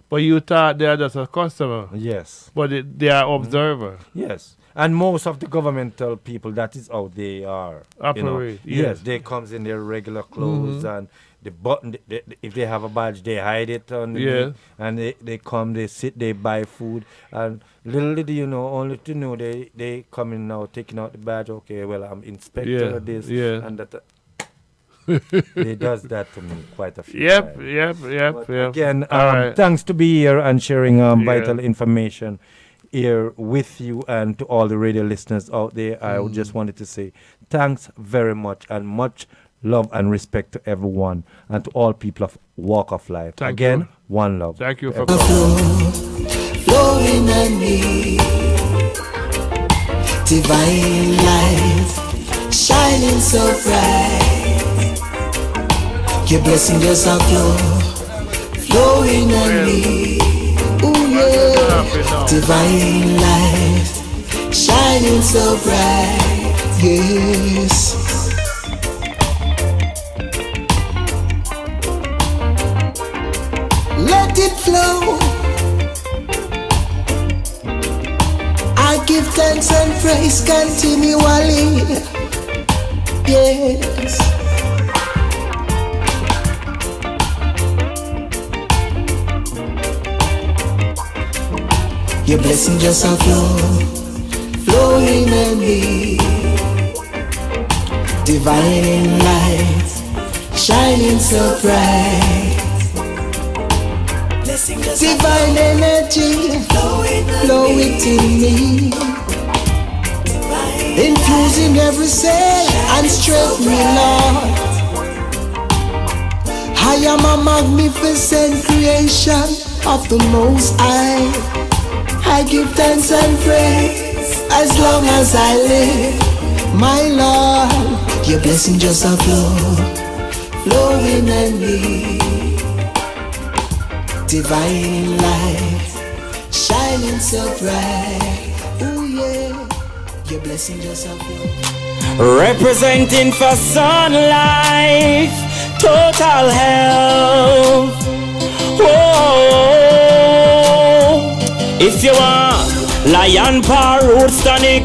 But you thought they are just a customer. Yes. But they are observer. Yes. And most of the governmental people, that is how they are. Operate. Yes, they comes in their regular clothes and the button, if they have a badge, they hide it on the and they come, they sit, they buy food, and little do you know, only to know they come in now, taking out the badge, okay, well, I'm inspector of this, and that. They does that to me quite a few times. Yep. Again, thanks to be here and sharing vital information here with you and to all the radio listeners out there. I just wanted to say thanks very much and much love and respect to everyone and to all people of walk of life. Thank Again, you. one love. Thank you for coming. Flowing on me, divine light, shining so bright. Your blessing just a flow, flowing on me. Ooh yeah, divine light, shining so bright. Yes. Let it flow. I give thanks and praise continually. Yes. Your blessing just a flow, flowing in me. Divine light, shining so bright. Divine energy, flow it in me, infusing every cell and strength me, Lord. I am a magnificent creation of the Most High. I give thanks and praise as long as I live, my Lord. Your blessing just a flow, flowing in me. Divine light, shining so bright. Ooh yeah, your blessing just a flow. Representing for Sun Life, total health. Whoa. If you want lion paw roots tonic,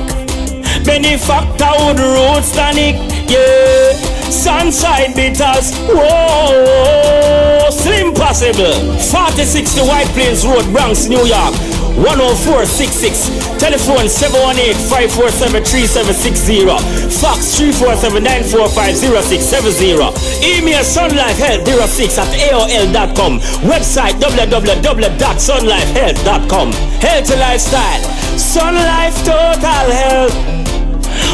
benefactor wood roots tonic, yeah. Sunside bitters, whoa. Slim possible. 4060 White Plains Road, Bronx, New York. 10466. Telephone 718-547-3760. Fax 347-945-0670. Email sunlifehealth06@aol.com. Website www.sunlifehealth.com. Healthy lifestyle. Sun Life Total Health.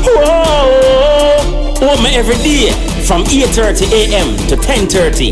Whoa. Home every day from 8:30 a.m. to 10:30.